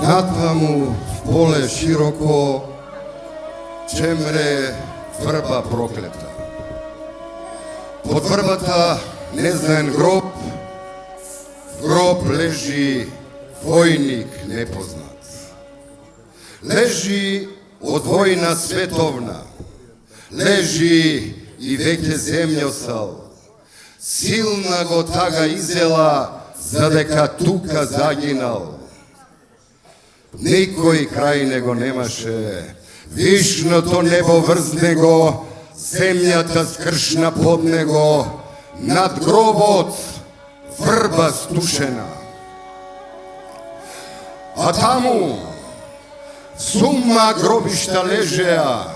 Натаму в поле широко чемре врба проклета. Под врбата незнаен гроб, в гроб лежи војник непознат. Лежи од војна световна, лежи и веќе земјосал. Силна го тага изела, за дека тука загинал. Никој крај него немаше, вишното небо врз него, земјата скршна под него, над гробот врба стушена. А таму сума гробишта лежеа,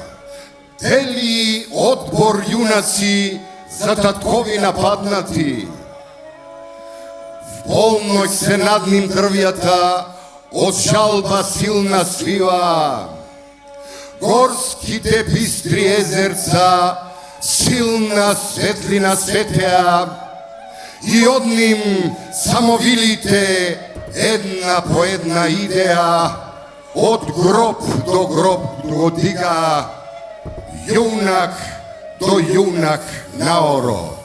дели одбор јунаци за татковина паднати. В полноќ се над ним дрвјата, од жалба силна свива. Горските бистри езерца силна светлина светеа и од ним самовилите една по една идеја од гроб до гроб го дига, јунак до јунак наоро.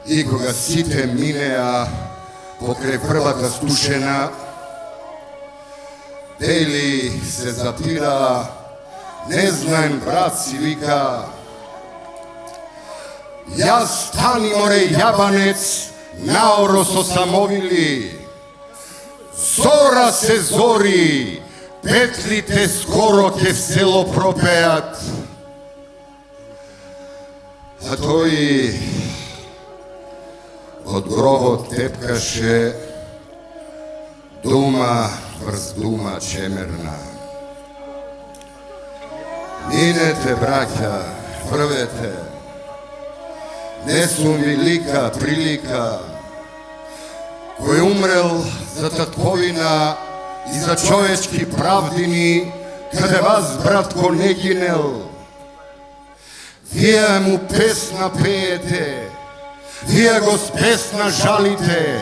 И кога сите минеа покрај првата стушена, дели се запира, незнаен брат си вика: јас стани море јабанец, наоро со самовили. Зора се зори, петлите скоро ке в село пропеат. А тој од гробот тепкаше дума врз дума чемерна. Минете, браќа, првете, не сум ви лика, прилика, кој умрел за татковина и за човечки правдини, каде вас, братко, не гинел. Вие му песна пеете, вие го с песна жалите,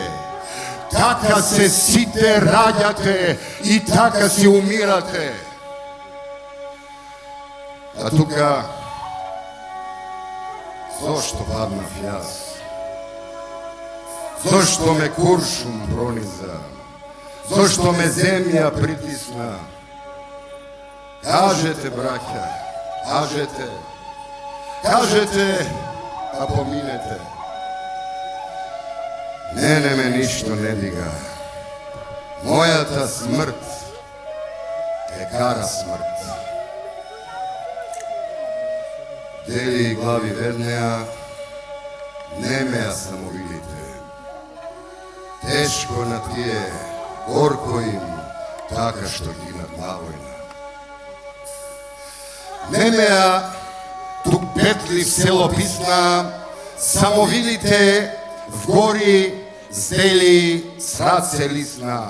така се сите раѓате и така си умирате. А тука, зошто паднав јас? Зошто ме куршум прониза? Зошто ме земја притисна? Кажете, браќа, кажете, кажете, а поминете. Мене ме ништо не дига. Мојата смрт е кара смрт. Дели глави веднеа, не меа самовилите. Тешко на тие, горко им, така што гинат на војна. Не меа тук петли в село писна, самовилите в гори здели с раце лисна.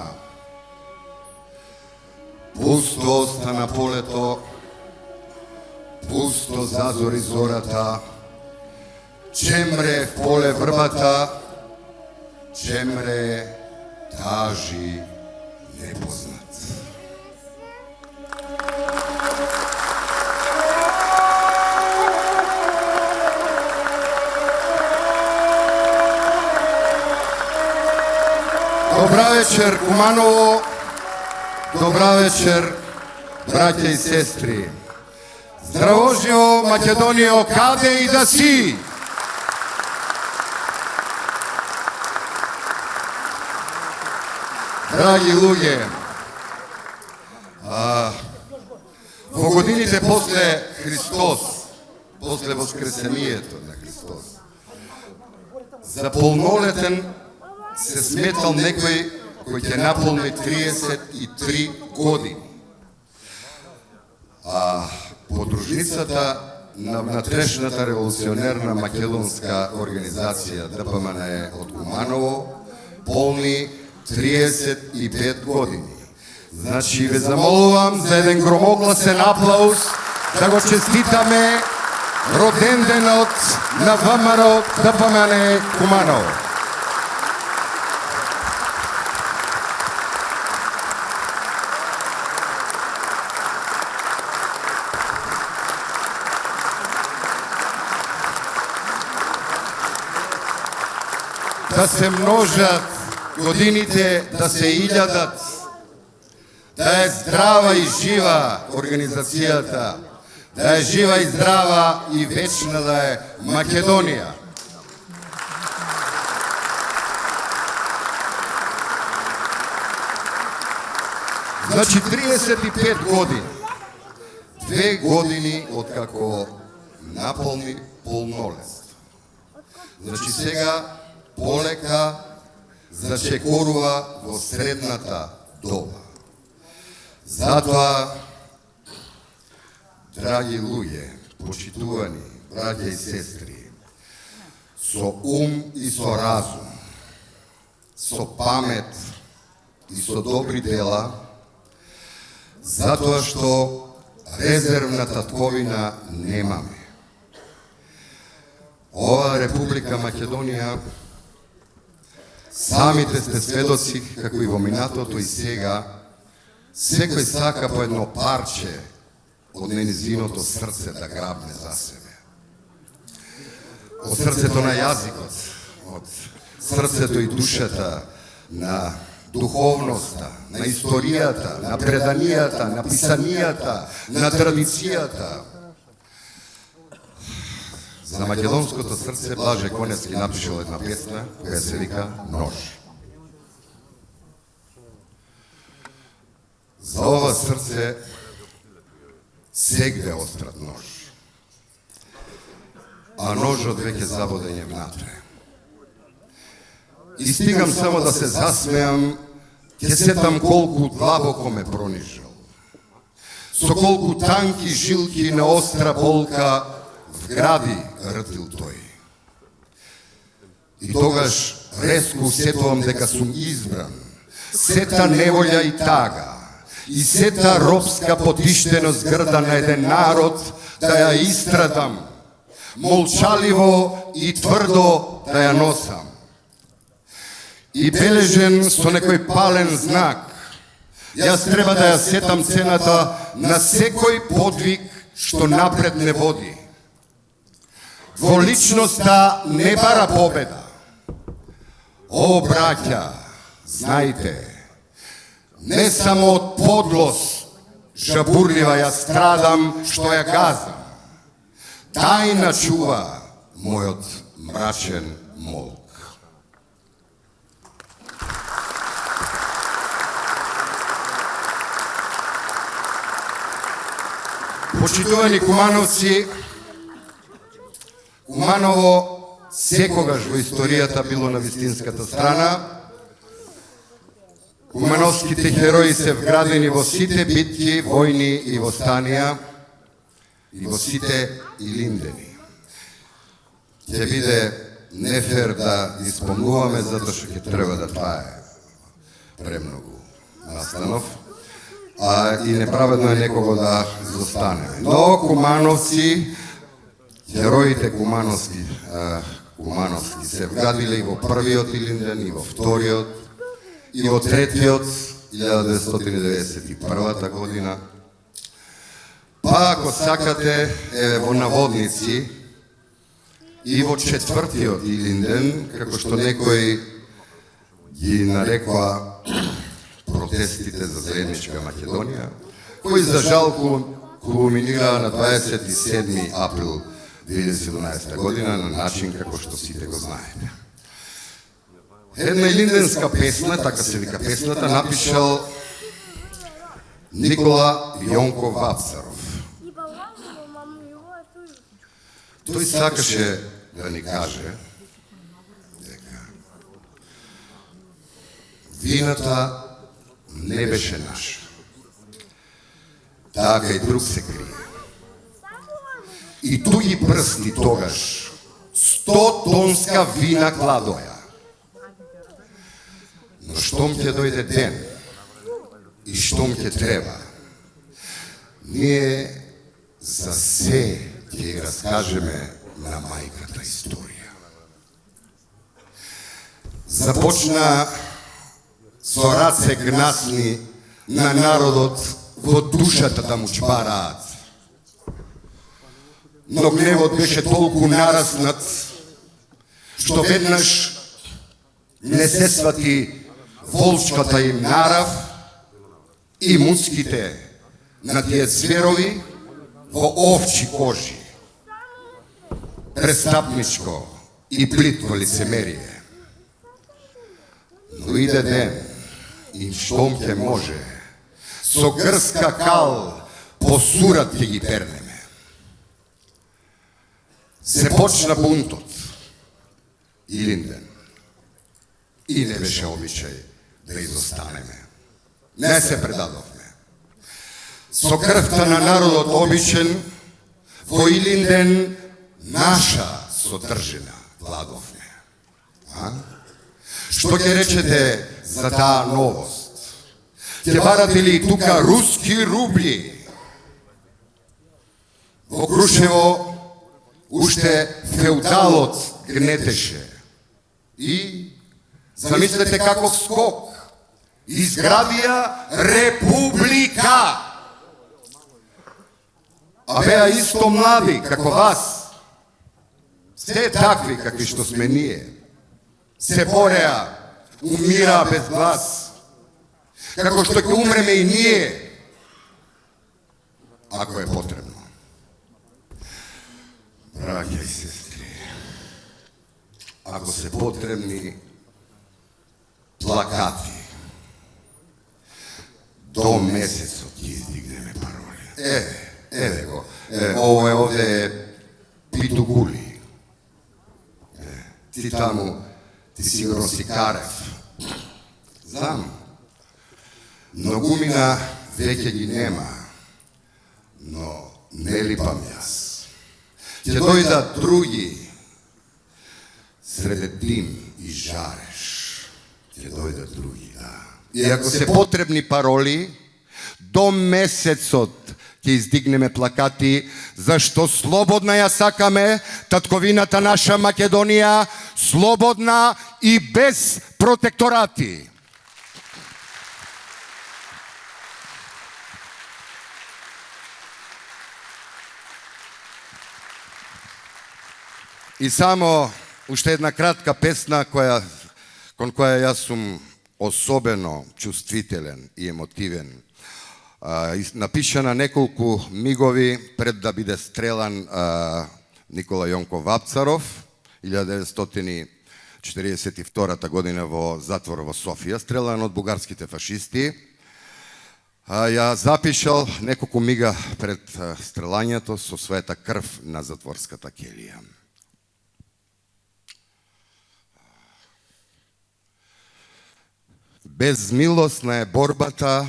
Пусто остана полето, пусто зазори зората, чемре в поле врбата, чемре тажи непознат. Добра вечер, Куманово, добра вечер, браќа и сестри. Здравожио, Македонијо, каде и да си? Драги луѓе, во годините после Христос, после воскресението на Христос, за полнолетен се сметал некој кој ќе наполни 33 години. А подружницата на внатрешната револуционерна македонска организација ДПМН од Куманово полни 35 години. Значи, ве замолувам за еден громогласен аплауз да го честитаме роденденот на ВМРО ДПМН Куманово. да се множат годините, да се илјадат, да е здрава и жива организацијата, да е жива и здрава и вечна да е Македонија. Значи 35 години, 2 години откако наполни полнолетство. Значи сега полека зачекорува во средната доба. Затоа, драги луѓе, почитувани браќа и сестри, со ум и со разум, со памет и со добри дела, затоа што резервна татковина немаме. Ова Република Македонија, самите сте сведоци како и во минатото и сега, секој сака по едно парче од незиното срце да грабне за себе. Од срцето на јазикот, од срцето и душата на духовноста, на историјата, на преданијата, на писанијата, на традицијата. За македонското срце Блаже Коневски напишал една песна која се вика Нож. За ова срце сегде острат нож, а ножот веќе забоден внатре. И стигам само да се засмеам, ќе сетам колку длабоко ме пронижал. Со колку танки жилки на остра болка вгради ртил тој. И тогаш резко усетувам дека сум избран, сета неволја и тага, и сета робска потиштеност грда на еден народ да ја истрадам, молчаливо и тврдо да ја носам. И бележен со некој пален знак, јас треба да ја сетам цената на секој подвиг што напред не води. Дволичноста не бара победа. О, браќа, знајте, не само од подлост жабурлива ја страдам што ја газам. Тајна чува мојот мрачен молк. Почитувани кумановци, Куманово секогаш во историјата било на вистинската страна. Кумановските херои се вградени во сите битки, војни и востанија, и во сите илиндени. Ќе биде нефер да испомнуваме, затоа што ќе треба да трае премногу настанов, и неправедно е некого да изостанеме. Но кумановци, хероите кумановски се вградиле и во првиот илинден, и во вториот, и во третиот, 1991 година. Па, ако сакате, во наводници, и во четвртиот илинден, како што некој ги нарекува протестите за заедничка Македонија, кои за жал кулминираа на 27 април 2017 година на начин како што сите го знаете. Една илинденска песна, така се вика песната, напишал Никола Јонков Вапцаров. Тој сакаше да ни каже дека вината не беше наша. Таа кај друг се крие. И туги прсти тогаш 100 тонска вина кладоја. Но штом ќе дојде ден и штом ќе треба, ние за се ќе ги раскажеме на мајката историја. Започна со раце гнасни на народот во душата да му чбараат. Но гневот беше толку нараснат, што веднаш не се свати волчката им нарав и муцките на тие зверови во овчи кожи. Престапничко и плитко лицемерие. Но иде ден и штом ќе може, со грска кал по сурат ќе ги пернеме. Се почна бунтот, Илинден, и не беше обичај да изостанеме. Не се предадовме. Со крвта на народот обичен, во Илинден наша содржина владовме. Што ќе речете за таа новост? Ќе барате ли тука руски рубли? Во Крушево уште феудалот гнетеше. И замислете каков скок. Изградија република. А беа исто млади како вас. Се такви какви што сме ние. Се бореа, умираа без глас. Како што ќе умреме и ние, ако е потребно. Браќа и сестри, ако се потребни плакати, до месецот ќе издигнеме пароли. Еве го, ово е овде Питугули. Ти таму, ти сигурно си Карев. Знам, многумина веќе ги нема, но не липам јас. Ќе дојдат други, среде дим и жареш. Ќе дојдат други, да. И ако се потребни пароли, до месецот ќе издигнеме плакати, зашто слободна ја сакаме татковината наша Македонија, слободна и без протекторати. И само уште една кратка песна кон која јас сум особено чувствителен и емотивен. Напишана неколку мигови пред да биде стрелан Никола Јонков Вапцаров 1942 година во затвор во Софија, стрелан од бугарските фашисти. Ја запишал неколку мига пред стрелањето со својата крв на затворската келија. Безмилосна е борбата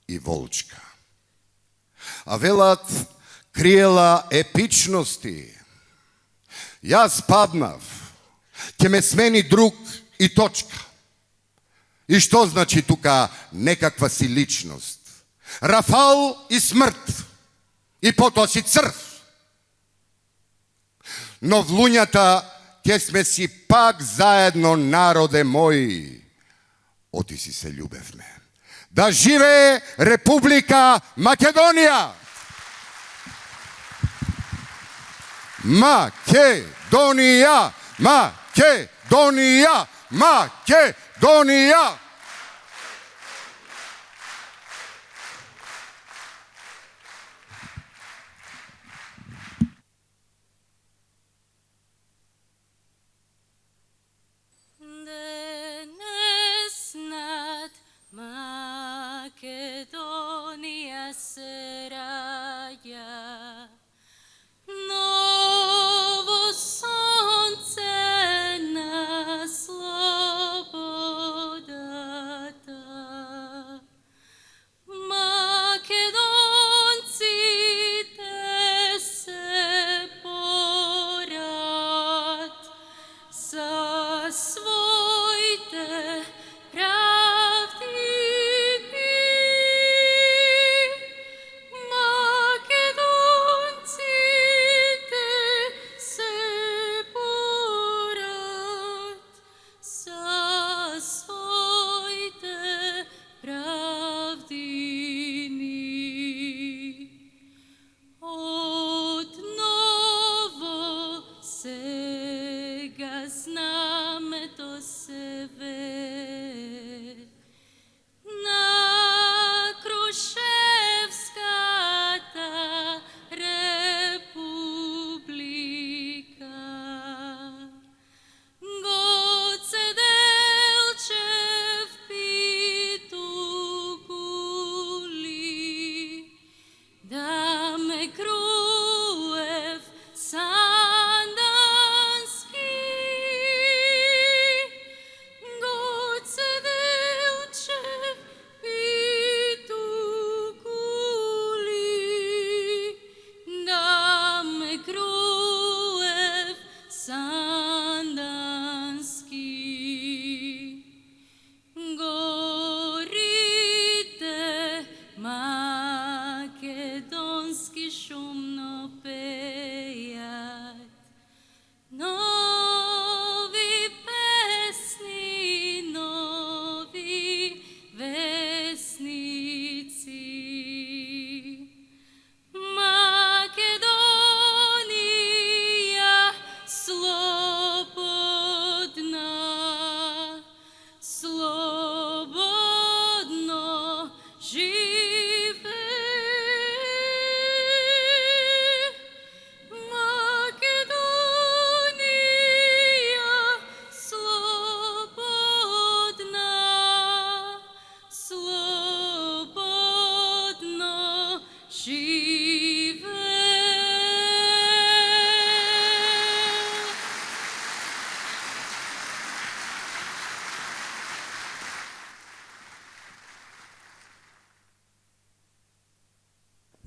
и волчка. А велат криела епичности. Јас паднав, ќе ме смени друг и точка. И што значи тука некаква си личност? Рафал и смрт. И потоа си црв. Но влуњата ќе сме си пак заедно, народе мој. Отиси се љубевме. Да живее Република Македонија! Македонија! Македонија! Македонија! Македонија се раѓа, ново сонце на слобода.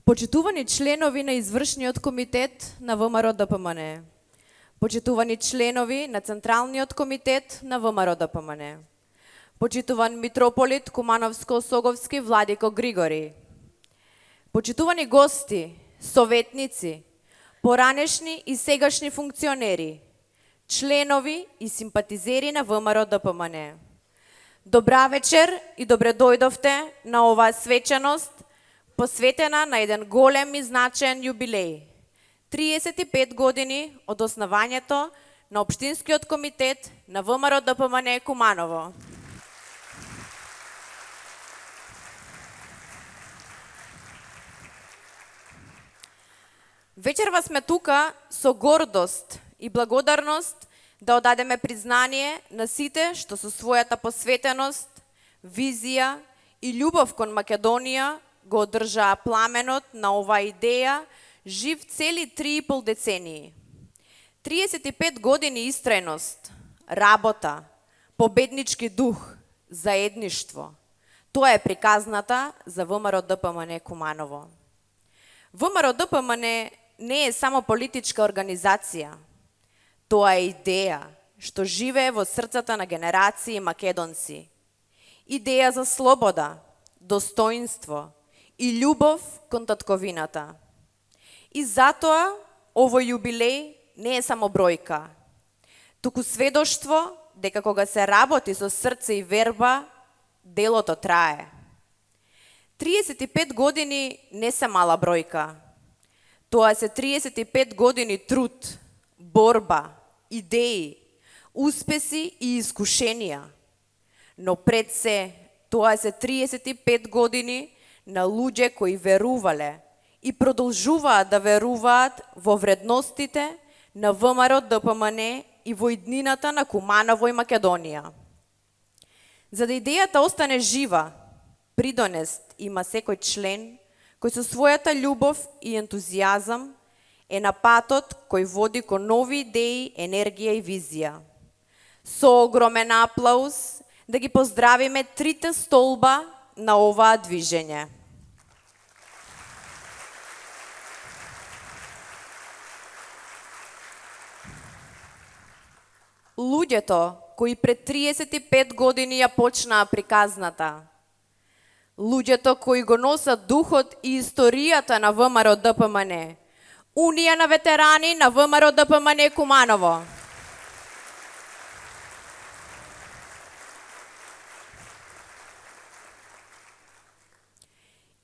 Почитувани членови на извршниот комитет на ВМРО ДПМН. Почитувани членови на Централниот комитет на ВМРО ДПМН. Почитуван митрополит Кумановско-Соговски Владико Григори. Почитувани гости, советници, поранешни и сегашни функционери, членови и симпатизери на ВМРО ДПМН. Добра вечер и добре дојдовте на оваа свеченост посветена на еден голем и значаен јубилеј. 35 години од основањето на Општинскиот комитет на ВМРО ДПМН Куманово. Вечерва сме тука со гордост и благодарност да одадеме признание на сите што со својата посветеност, визија и љубов кон Македонија го одржаа пламенот на оваа идеја жив цели 3,5 децении. 35 години истрајност, работа, победнички дух, заедништво. Тоа е приказната за ВМРО ДПМН Куманово. ВМРО ДПМН не е само политичка организација. Тоа е идеја што живее во срцата на генерации македонци. Идеја за слобода, достоинство и љубов кон татковината. И затоа овој јубилеј не е само бројка, туку сведоштво дека кога се работи со срце и верба, делото трае. 35 години не се мала бројка. Тоа се 35 години труд, борба, идеи, успеси и искушенија. Но пред се, тоа се 35 години на луѓе кои верувале и продолжуваат да веруваат во вредностите на ВМРО ДПМН и во иднината на Куманово и Македонија. За да идејата остане жива, придонест има секој член кој со својата љубов и ентузијазам е на патот кој води кон нови идеи, енергија и визија. Со огромен аплауз да ги поздравиме трите столба на оваа движење. Луѓето кои пред 35 години ја почнаа приказната. Луѓето кои го носат духот и историјата на ВМРО ДПМН. Унија на ветерани на ВМРО ДПМН Куманово.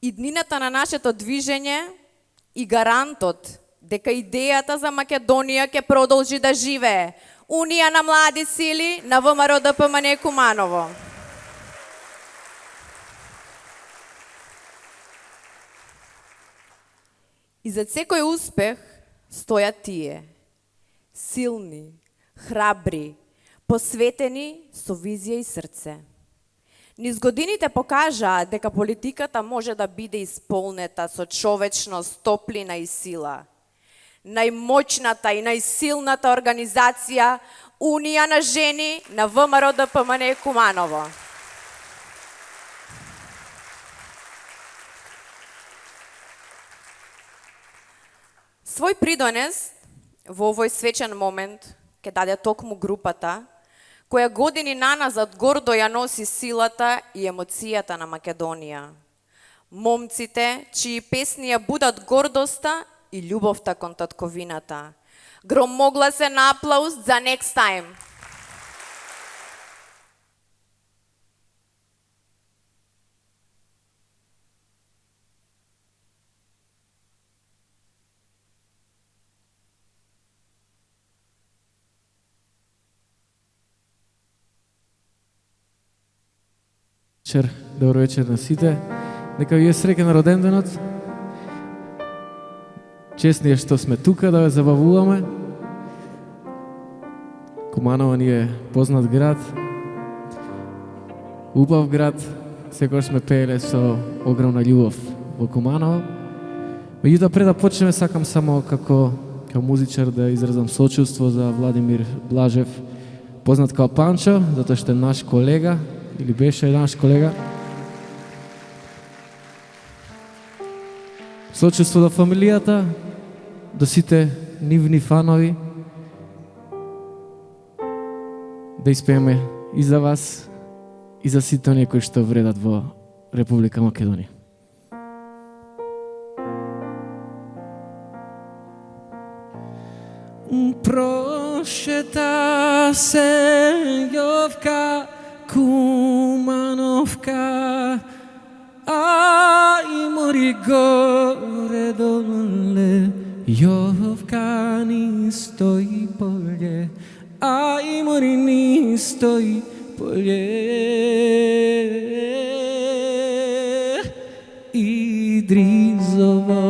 Иднината на нашето движење и гарантот дека идејата за Македонија ќе продолжи да живее. Унија на млади сили на ВМРО ДПМН Куманово. И за секој успех стојат тие, силни, храбри, посветени со визија и срце. Низ годините покажаа дека политиката може да биде исполнета со човечност, топлина и сила. Најмоćната и најсилната организација Унија на жени на ВМРО ДПМН Куманово. Свој придонес во овој свечен момент ќе даде токму групата, која години наназад гордо ја носи силата и емоцијата на Македонија. Момците, чии песни ја будат гордоста и љубовта кон татковината. Громогласен аплауз за Next Time. Добро вечер на сите. Нека ви е среќен роденденот. Честни е што сме тука да ве забавуваме. Куманово ни е познат град. Убав град. Секогаш сме пееле со огромна љубов во Куманово. Меѓутоа пред да почнеме сакам само како музичар да изразам сочувство за Владимир Блажев, познат као Панчо, затоа што е наш колега или беше наш колега. Сочувство до фамилијата, до сите нивни фанови. Да испееме и за вас, и за сите оние кои што вредат во Република Македонија. Прошета се Јовка, Кумановка, а и мори горе доле. Јовка ни стои поле, а и мори ни стои поле. Идризово.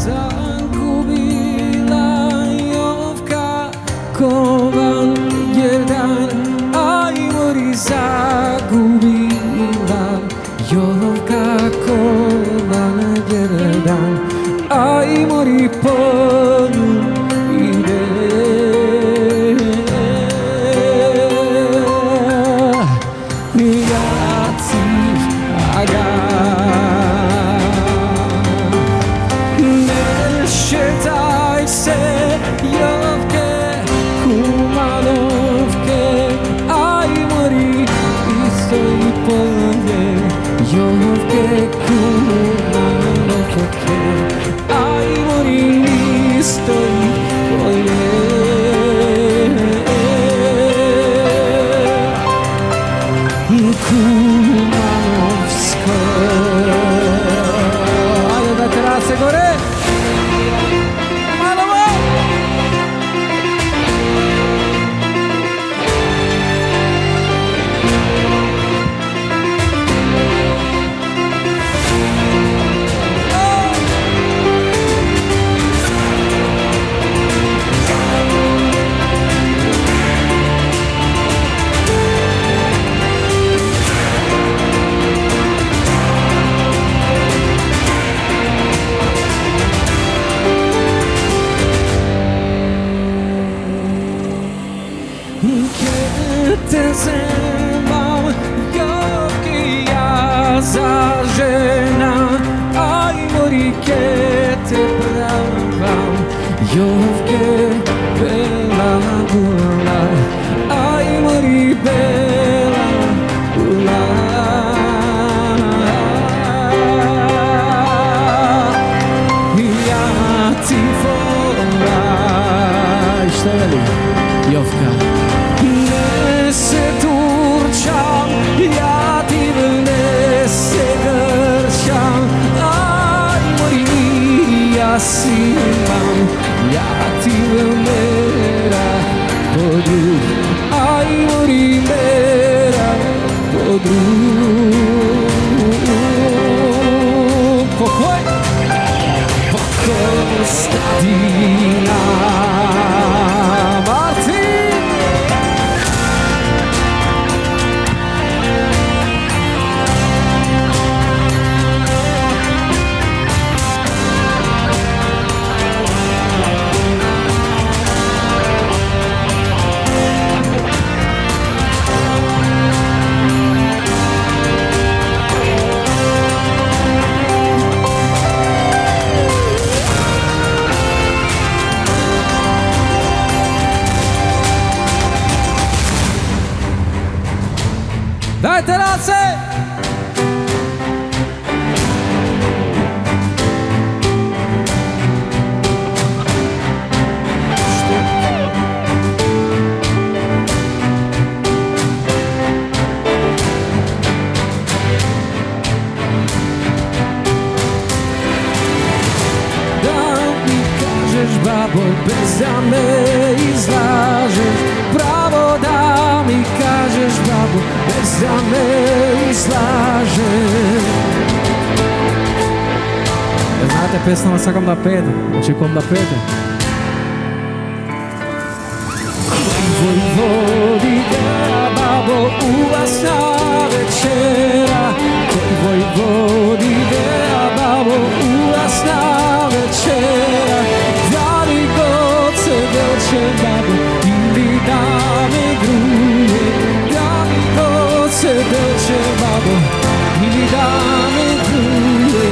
Загубила Јовка кован један, ај мори загубила Јовка кован један, ај мори полу иде. Јацив ага шетај се Јовке, Кумановке, ај мори исто и поле. Јовке, Кумановке, ај мори исто и поле. Кумановско, ајде да терасе горе. Te zemam, Јовке, ја за жена, ај мори ке те правам. Јовке, бела була, ај мори бела була. Ја ти волам, што вели Јовка? Se turciam, ja ti ne se grčam, aj mori ja si imam, ja ti mera podru, aj mori mera podru. Pokoj, pokoj stadina. Dajte race! Babo, bez da me izlažeš, pravo da mi kažeš babo, bez da me izlažeš. Знаете песнава, сакам да пеете. Очекувам да пеете. Војводите, бабо, уласна вечера. Војводите, бабо, уласна вечера. Дали гоце делче, бабо, или даме груе. Дали гоце делче, бабо, или даме груе.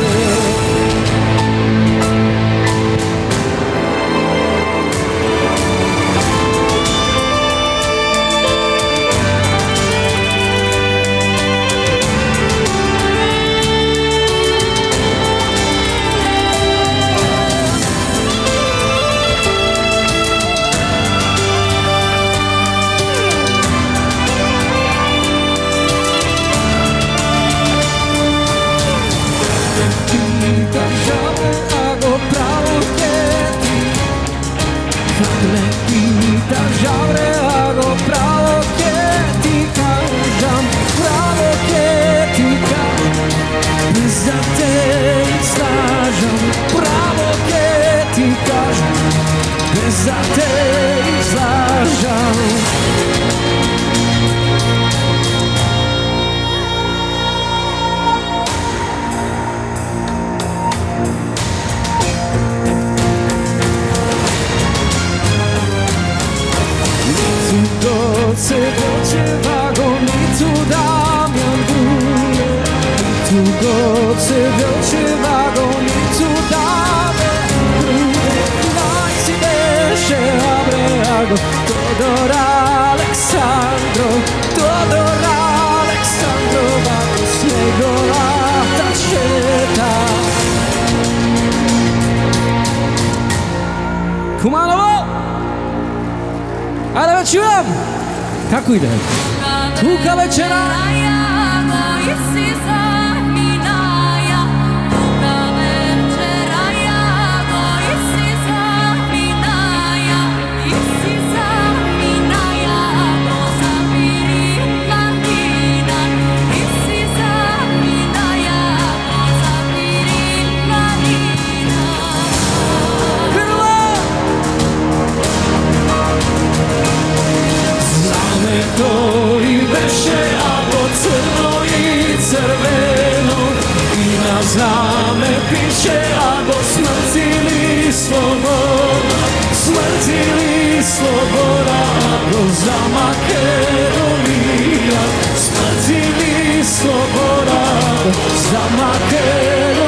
Za te izlažam. Nitu goce dođe vagon, nitu Damjan Gruje. Nitu goce dođe vagon, nitu Damjan Gruje. Abre Todor Aleksandro, vako snegolata šeta. Kumanovo! Ajde već čujem! Kako ide? Tuka večera! Koji beše, ako crno i crveno, i na zname piše, ako smrt ili sloboda, smrt ili sloboda, ako za Makedonija, smrt ili sloboda, za Makedonija.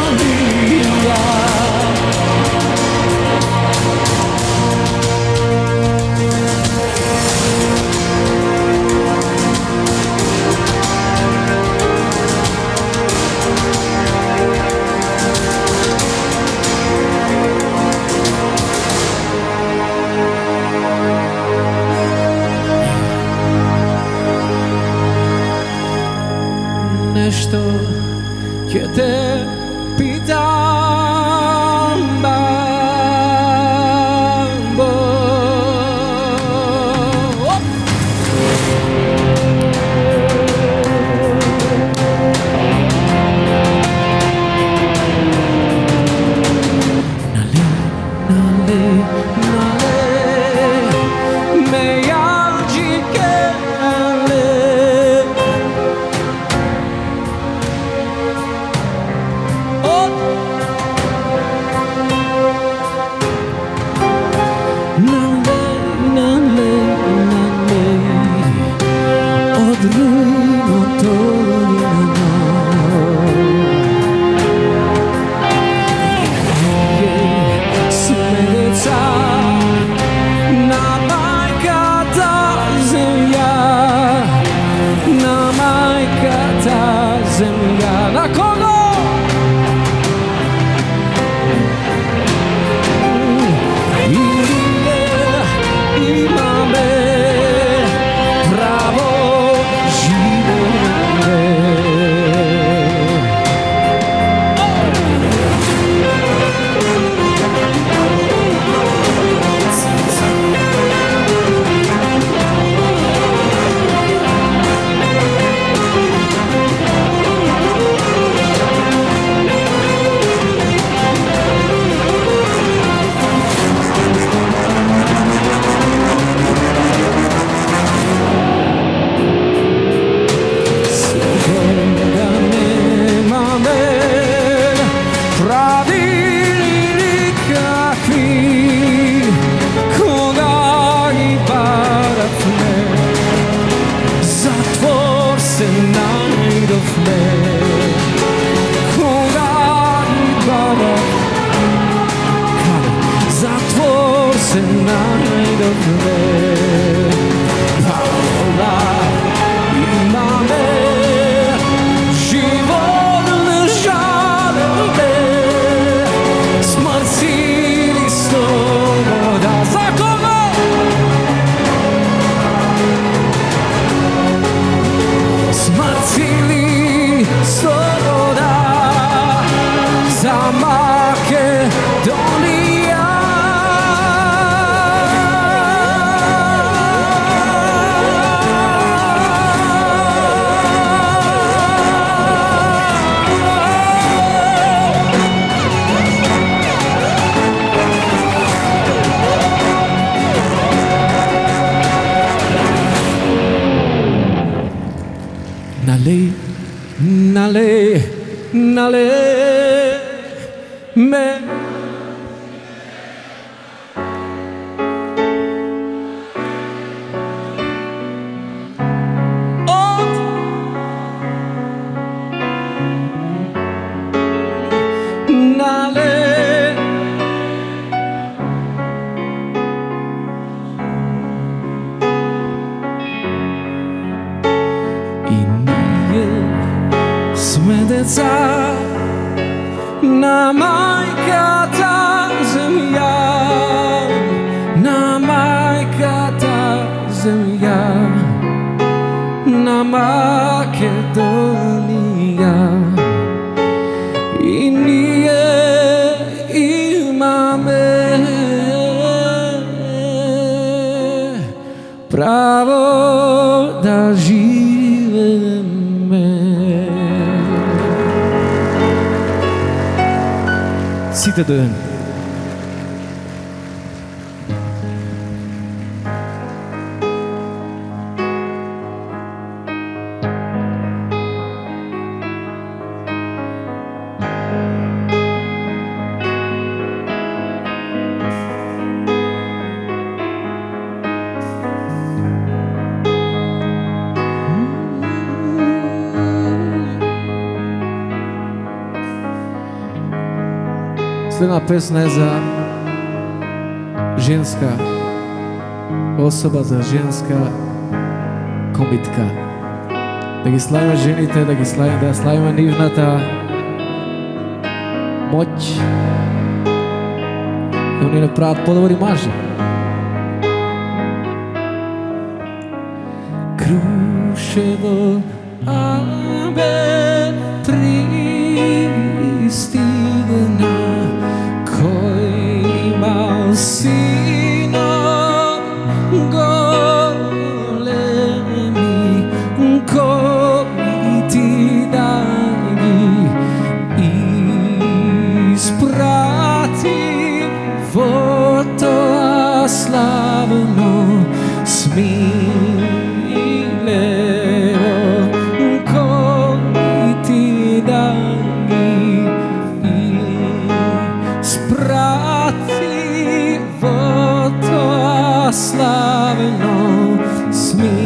Nešto ќе те се најдобре. Вола имаме, живот не жалеме, смрт или слобода. За кого? Смрт или слобода, за Македонија. Налей, налей, налей ме. Налей. И ние сме деца на мајката земја, на мајката земја, на Македонија. И ние имаме право да живееме. Сите дојдеме. Следна песна е за женска особа, за женска комбитка. Да ги славиме жените, да ги славиме, да славиме нивната моќ, да ни направат подобри мажи. Крушево, абе, пристигна, кој имал сино големи, кој ти да ги испрати во тоа славно смилево, кој ти да ги испрати во тоа славно смилево.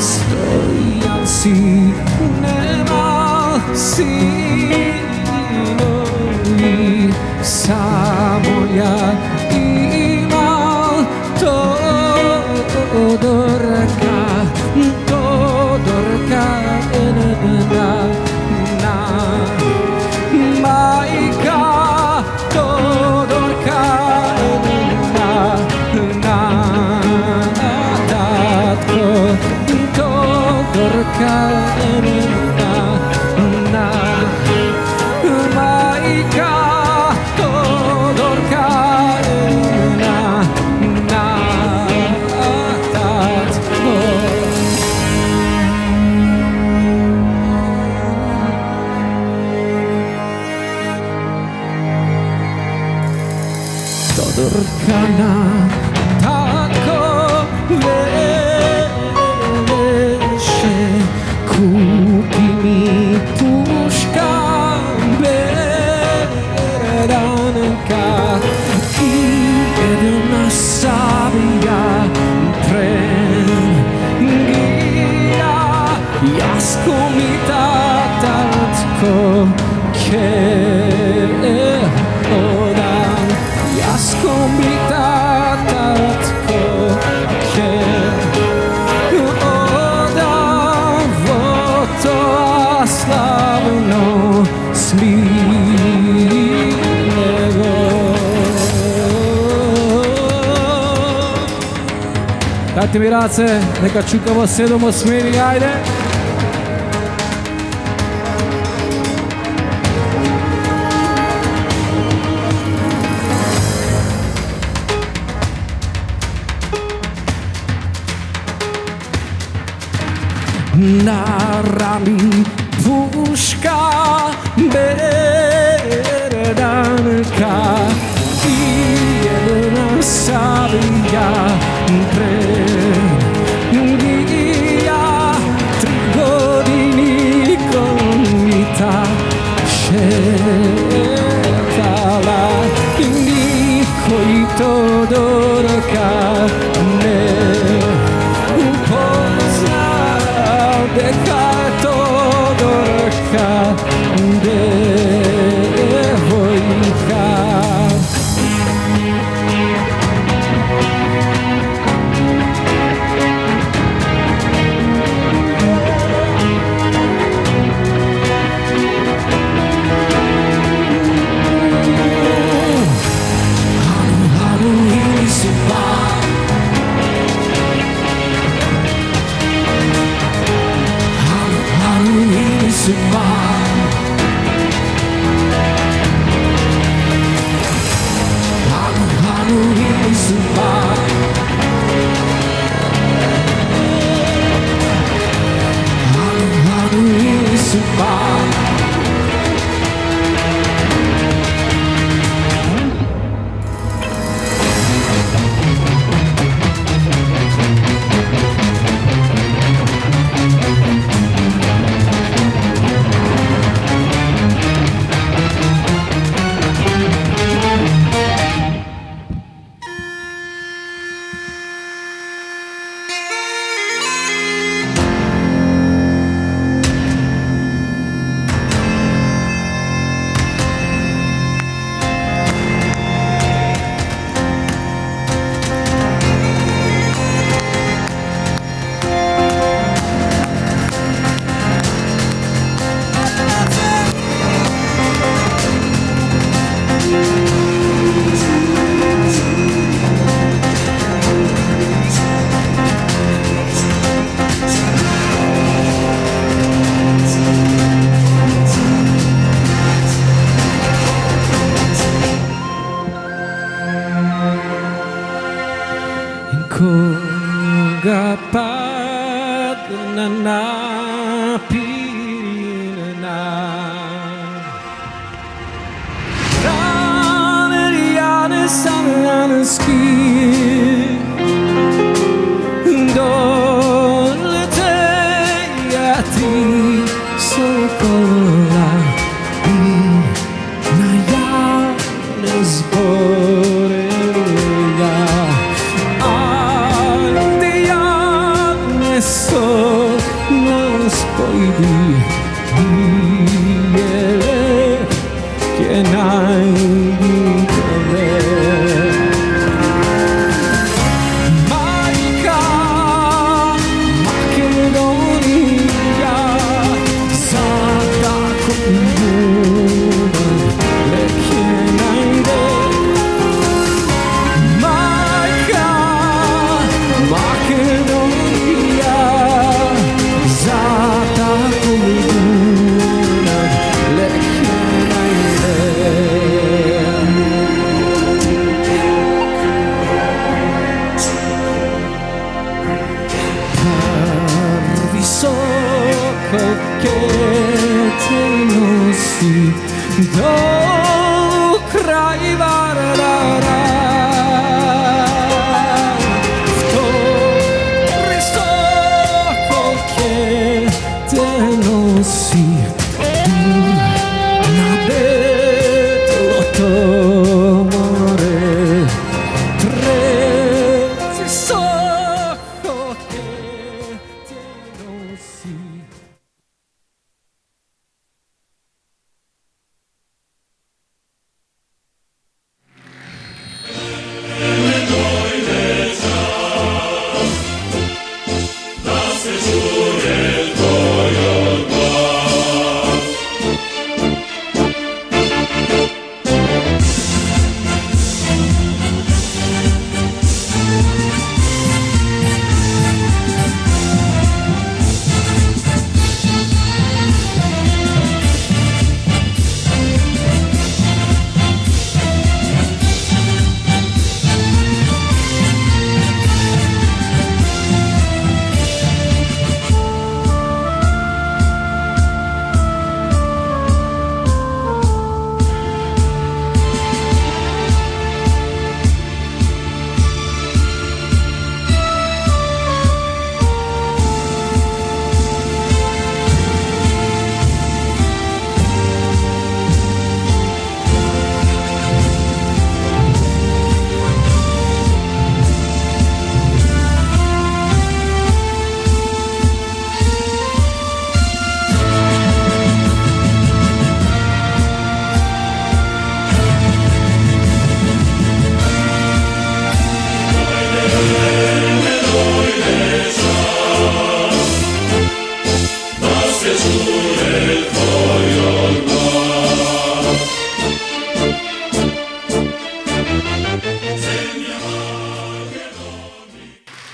Стојан си немал синови, само ја имал Тодорка, Тодорка, на che odam jas komitatatko che odam voto slavno smilevo. Dajte mi race, neka čukamo 7 osmeni, ajde! Na rami puška berdanka i jedna savija predija 3 godini konita šetala i niko i to dorka ne deka to dorka devojka. Halu ili se ba Koga padna napirina Ranerijane sananski doletejati sokola I na javne zbore so nas pojdi bijele ke najgore majka Makedonija za tako ljubav leke najde majka Makedonija za tako ljubav leke najde visoko che te nosi do kraj Vardara to visoko che te nosi na bello to more visoko che te nosi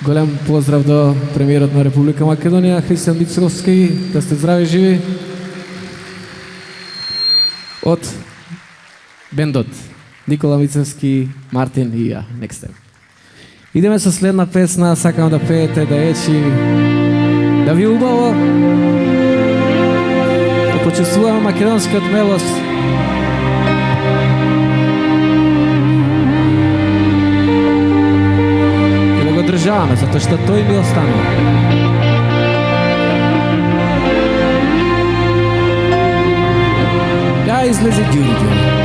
Голем поздрав до премиерот на Република Македонија, Христијан Мицковски, да сте здрави и живи. Од бендот Никола Мицевски, Мартин и ја, next time. Идеме со следна песна, сакам да пеете, да ечи, да ви убаво, да почувствуваме македонскиот мелос. И да го државаме, затоа што тој ни останува. Ја излезе Ѓури.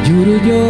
Ďurďo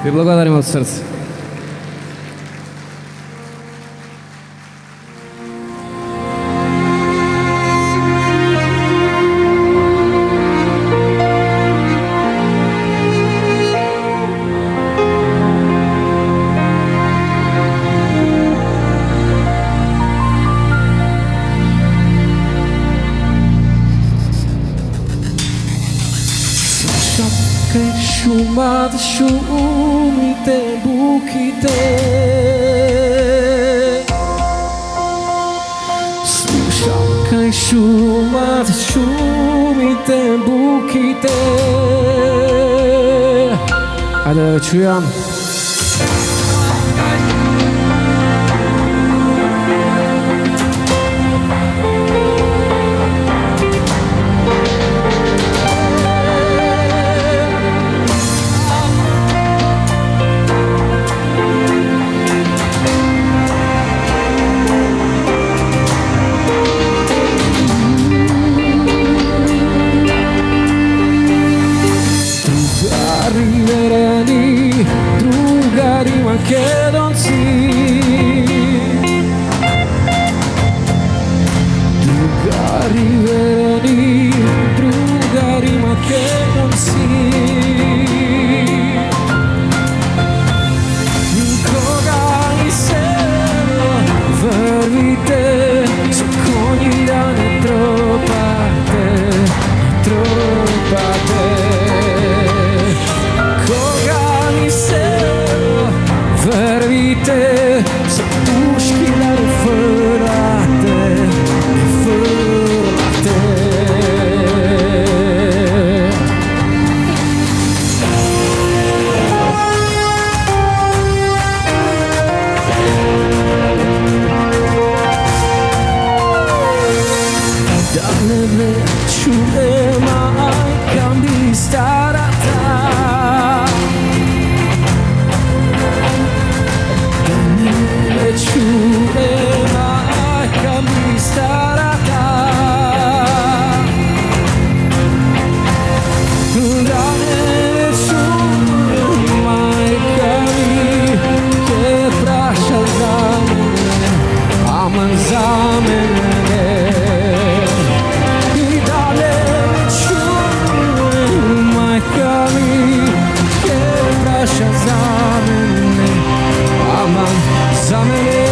Ви благодарим од срце. Кај шумата, шумите, буките. Слушам кај шумата, шумите, буките. Ајде да ве чујам. Drugari makedonci, drugari vereni, drugari makedonci. Koga i selo vrvite, su konji da ne tropate, tropate. Vervite, sa puški da ne fărate, fărate. Da ne me čuje majka mi stara ta. Čuje majka mi stara ta. Da ne čuje majka mi te praša za mene, aman za mene. I da ne čuje majka mi te praša za mene, aman za mene.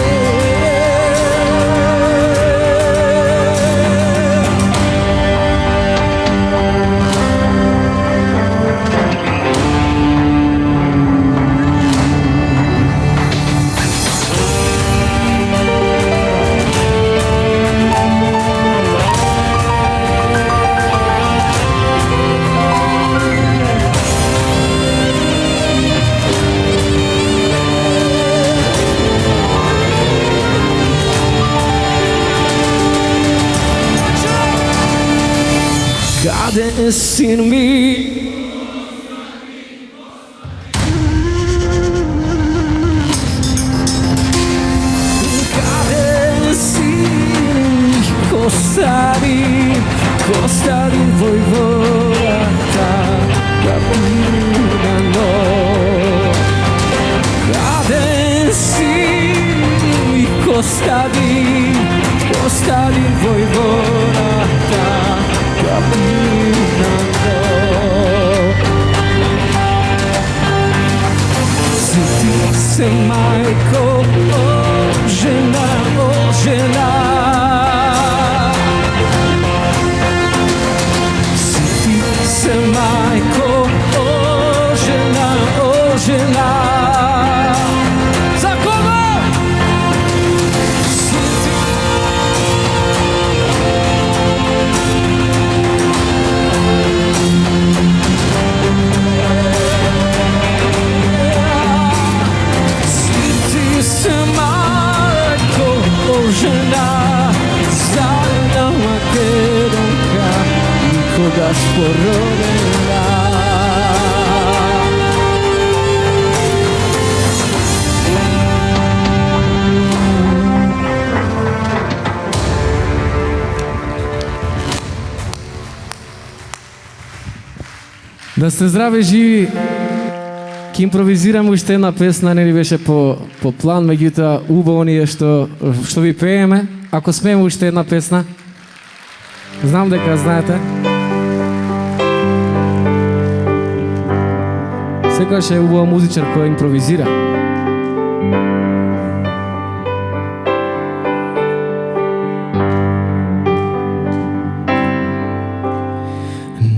Kade si mi? Kade si? Kostadin vojvodata, Kapinano. Kade si? Kostadin vojvodata, Kapinano. Siti se majko, o žena, o žena. Siti se majko, o žena, o žena. Za koga? Žena, zadnja Makedonka, nikoga sporodila. Да сте здрави, живи ќе импровизирам уште една песна, нели беше по план, меѓутоа убаво ни е што ви пееме. Ако смееме уште една песна, знам дека знаете. Секогаш е убава музичар кој импровизира.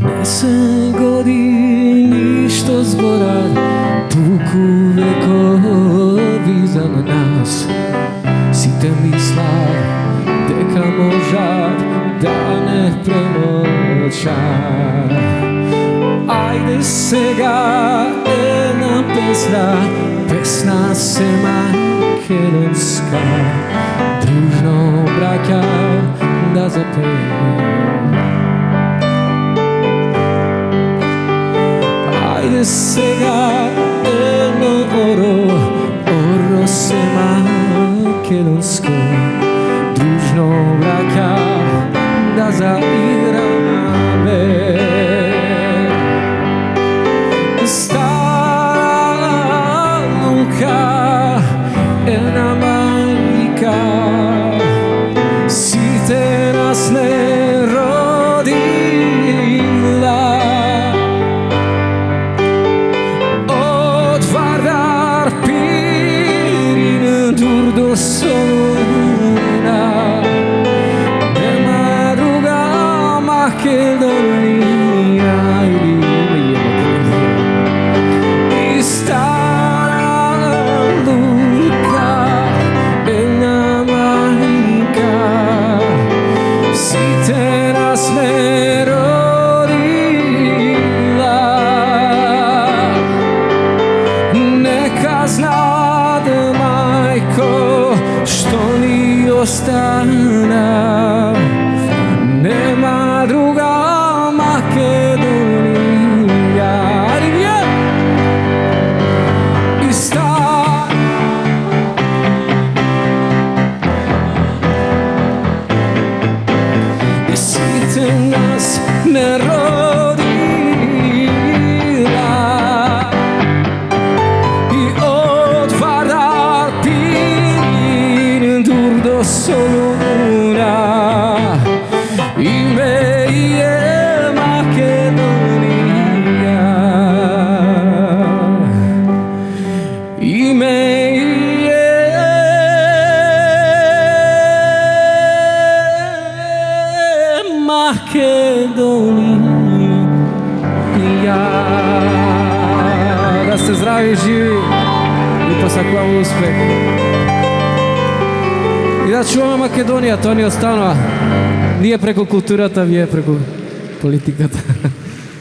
Не се годи ништо зборат, туку векови за нас. Сите мисла дека можат да не премолчат. Ајде сега една песна се македонска, дружно браќа да запееме. Ајде сега едно оро се македонско, дружно браќа да заиграме. Стара лука, една мајка, сите нас не родила. Од Вардар Пирин дур до Солуна, нема друга Македонија или остана, нема друга Македонија. И сите нас не родила, и од Вардар Пирин дур до Солуна, име е Македонија, име Македонија. Да сте здрави и живи и посакувам успех. И да чуваме Македонија, тоа ни останува. Ние преку културата, вие преку политиката.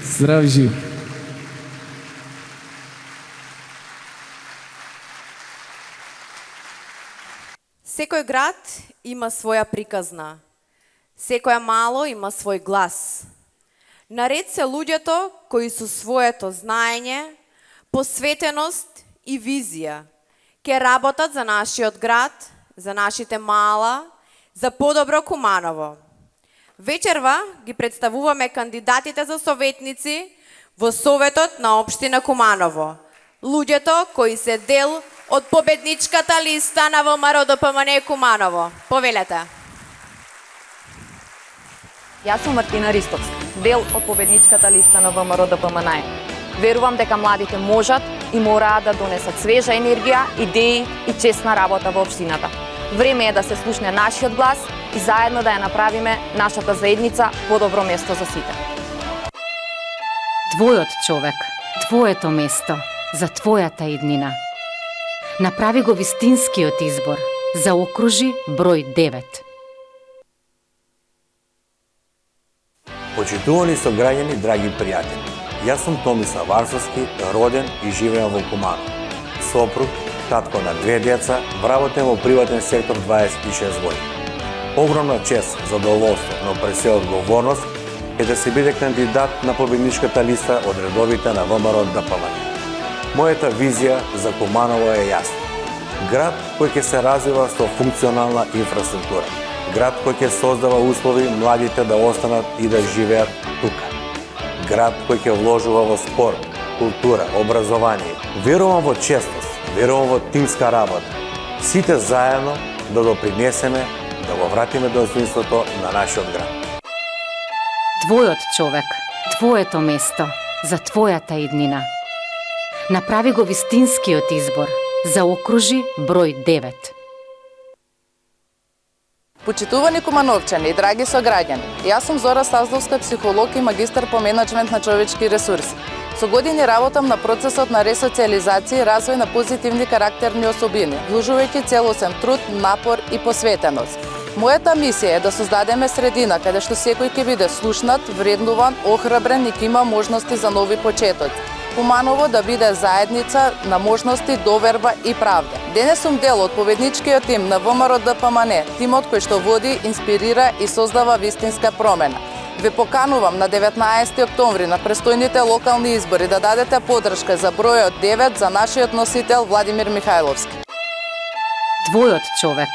Здрави и живи. Секој град има своја приказна. Секоја мало има свој глас. Наред се луѓето кои со своето знаење, посветеност и визија ќе работат за нашиот град, за нашите мала, за подобро Куманово. Вечерва ги представуваме кандидатите за советници во Советот на општина Куманово. Луѓето кои се дел од победничката листа на ВМРО ДПМН Куманово. Повелете. Јас сум Мартина Ристовска, дел од победничката листа на ВМРО ДПМН. Верувам дека младите можат и мораат да донесат свежа енергија, идеи и честна работа во општината. Време е да се слушне нашиот глас и заедно да ја направиме нашата заедница подобро место за сите. Твојот човек, твоето место, за твојата иднина. Направи го вистинскиот избор. Заокружи број 9. Почитувани сограѓани, драги пријатели, јас сум Томислав Варсовски, роден и живеам во Куманово. Сопруг, татко на 2 деца, вработен во приватен сектор 26 години. Огромна чест, задоволство, но пред се одговорност е да се биде кандидат на победничката листа од редовите на ВМРО ДПМН. Мојата визија за Куманово е јасна. Град кој ќе се развива со функционална инфраструктура. Град кој ќе создава услови младите да останат и да живеат тука. Град кој ќе вложува во спорт, култура, образование, Верувам во честност, верувам во тимска работа. Сите заедно да допринесеме, да го вратиме достоинството на нашиот град. Твојот човек, твоето место, за твојата иднина. Направи го вистинскиот избор. Заокружи број 9. Почитувани кумановчани и драги сограѓани, јас сум Зора Саздовска, психолог и магистар по менеджмент на човечки ресурси. Со години работам на процесот на ресоциализација и развој на позитивни карактерни особини, вложувајќи целосен труд, напор и посветеност. Мојата мисија е да создадеме средина каде што секој ќе биде слушнат, вреднуван, охрабрен и ќе има можности за нови почетоци. Куманово да биде заедница на можности, доверба и правда. Денес сум дел од победничкиот тим на ВМРО ДПМН, тимот кој што води, инспирира и создава вистинска промена. Ве поканувам на 19 октомври на престојните локални избори да дадете подршка за бројот 9 за нашиот носител Владимир Михајловски. Твојот човек,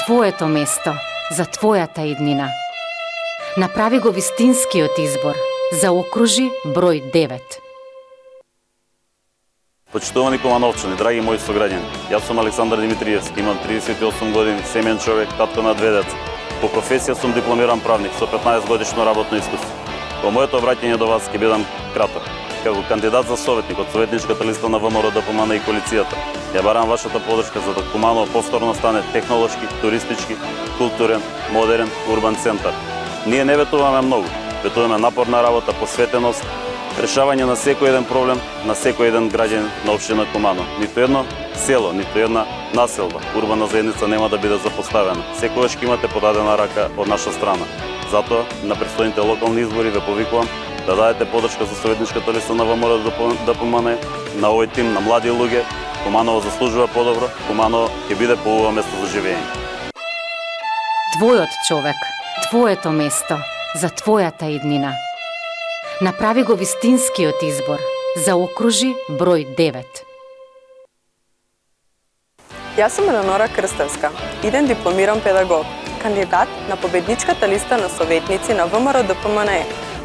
твоето место, за твојата иднина. Направи го вистинскиот избор. Заокружи број 9. Почитувани кумановчани, драги мои сограѓани, јас сум Александар Димитриевски, имам 38 години, семеен човек, татко на 2 деца. По професија сум дипломиран правник со 15 годишно работно искуство. Во моето обраќање до вас ќе бидам краток. Како кандидат за советник од советничката листа на ВМРО ДПМН и коалицијата, ја барам вашата подршка за да Куманово повторно стане технолошки, туристички, културен, модерен, урбан центар. Ние не ветуваме многу, ветуваме напорна работа, посветеност, решавање на секој еден проблем, на секој еден граѓанин на општина Куманово. Ниту едно село, ниту една населба, урбана заедница нема да биде запоставена. Секогаш ќе имате подадена рака од наша страна. Затоа, на престојните локални избори ве повикувам да дадете подршка за советничката листа на ВМРО ДПМН, на овој тим на млади луѓе. Куманово заслужува подобро, Куманово ќе биде поубаво место за живење. Твојот човек, твоето место, за твојата иднина. Направи го вистинскиот избор. Заокружи број 9. Јас сум Ранора Крстевска, иден дипломиран педагог, кандидат на победничката листа на советници на ВМРО ДПМН.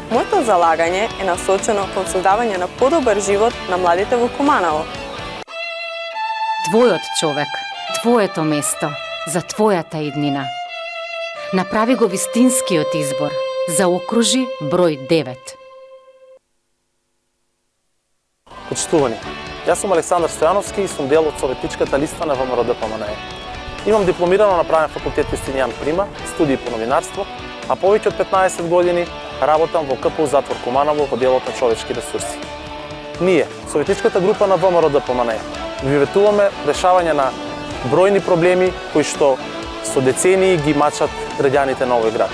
Моето залагање е насочено кон создавање на подобар живот на младите во Куманово. Твојот човек, твоето место, за твојата иднина. Направи го вистинскиот избор. Заокружи број 9. Почитувани, јас сум Александар Стојановски и сум дел од советничката листа на ВМРО ДПМН. Имам дипломирано на правен факултет Јустинијан Прима, студии по новинарство, а повеќе од 15 години работам во КПУ затвор Куманово во делот на човечки ресурси. Ние, советничката група на ВМРО ДПМН, ви ветуваме решавање на бројни проблеми кои што со децении ги мачат граѓаните на овој град.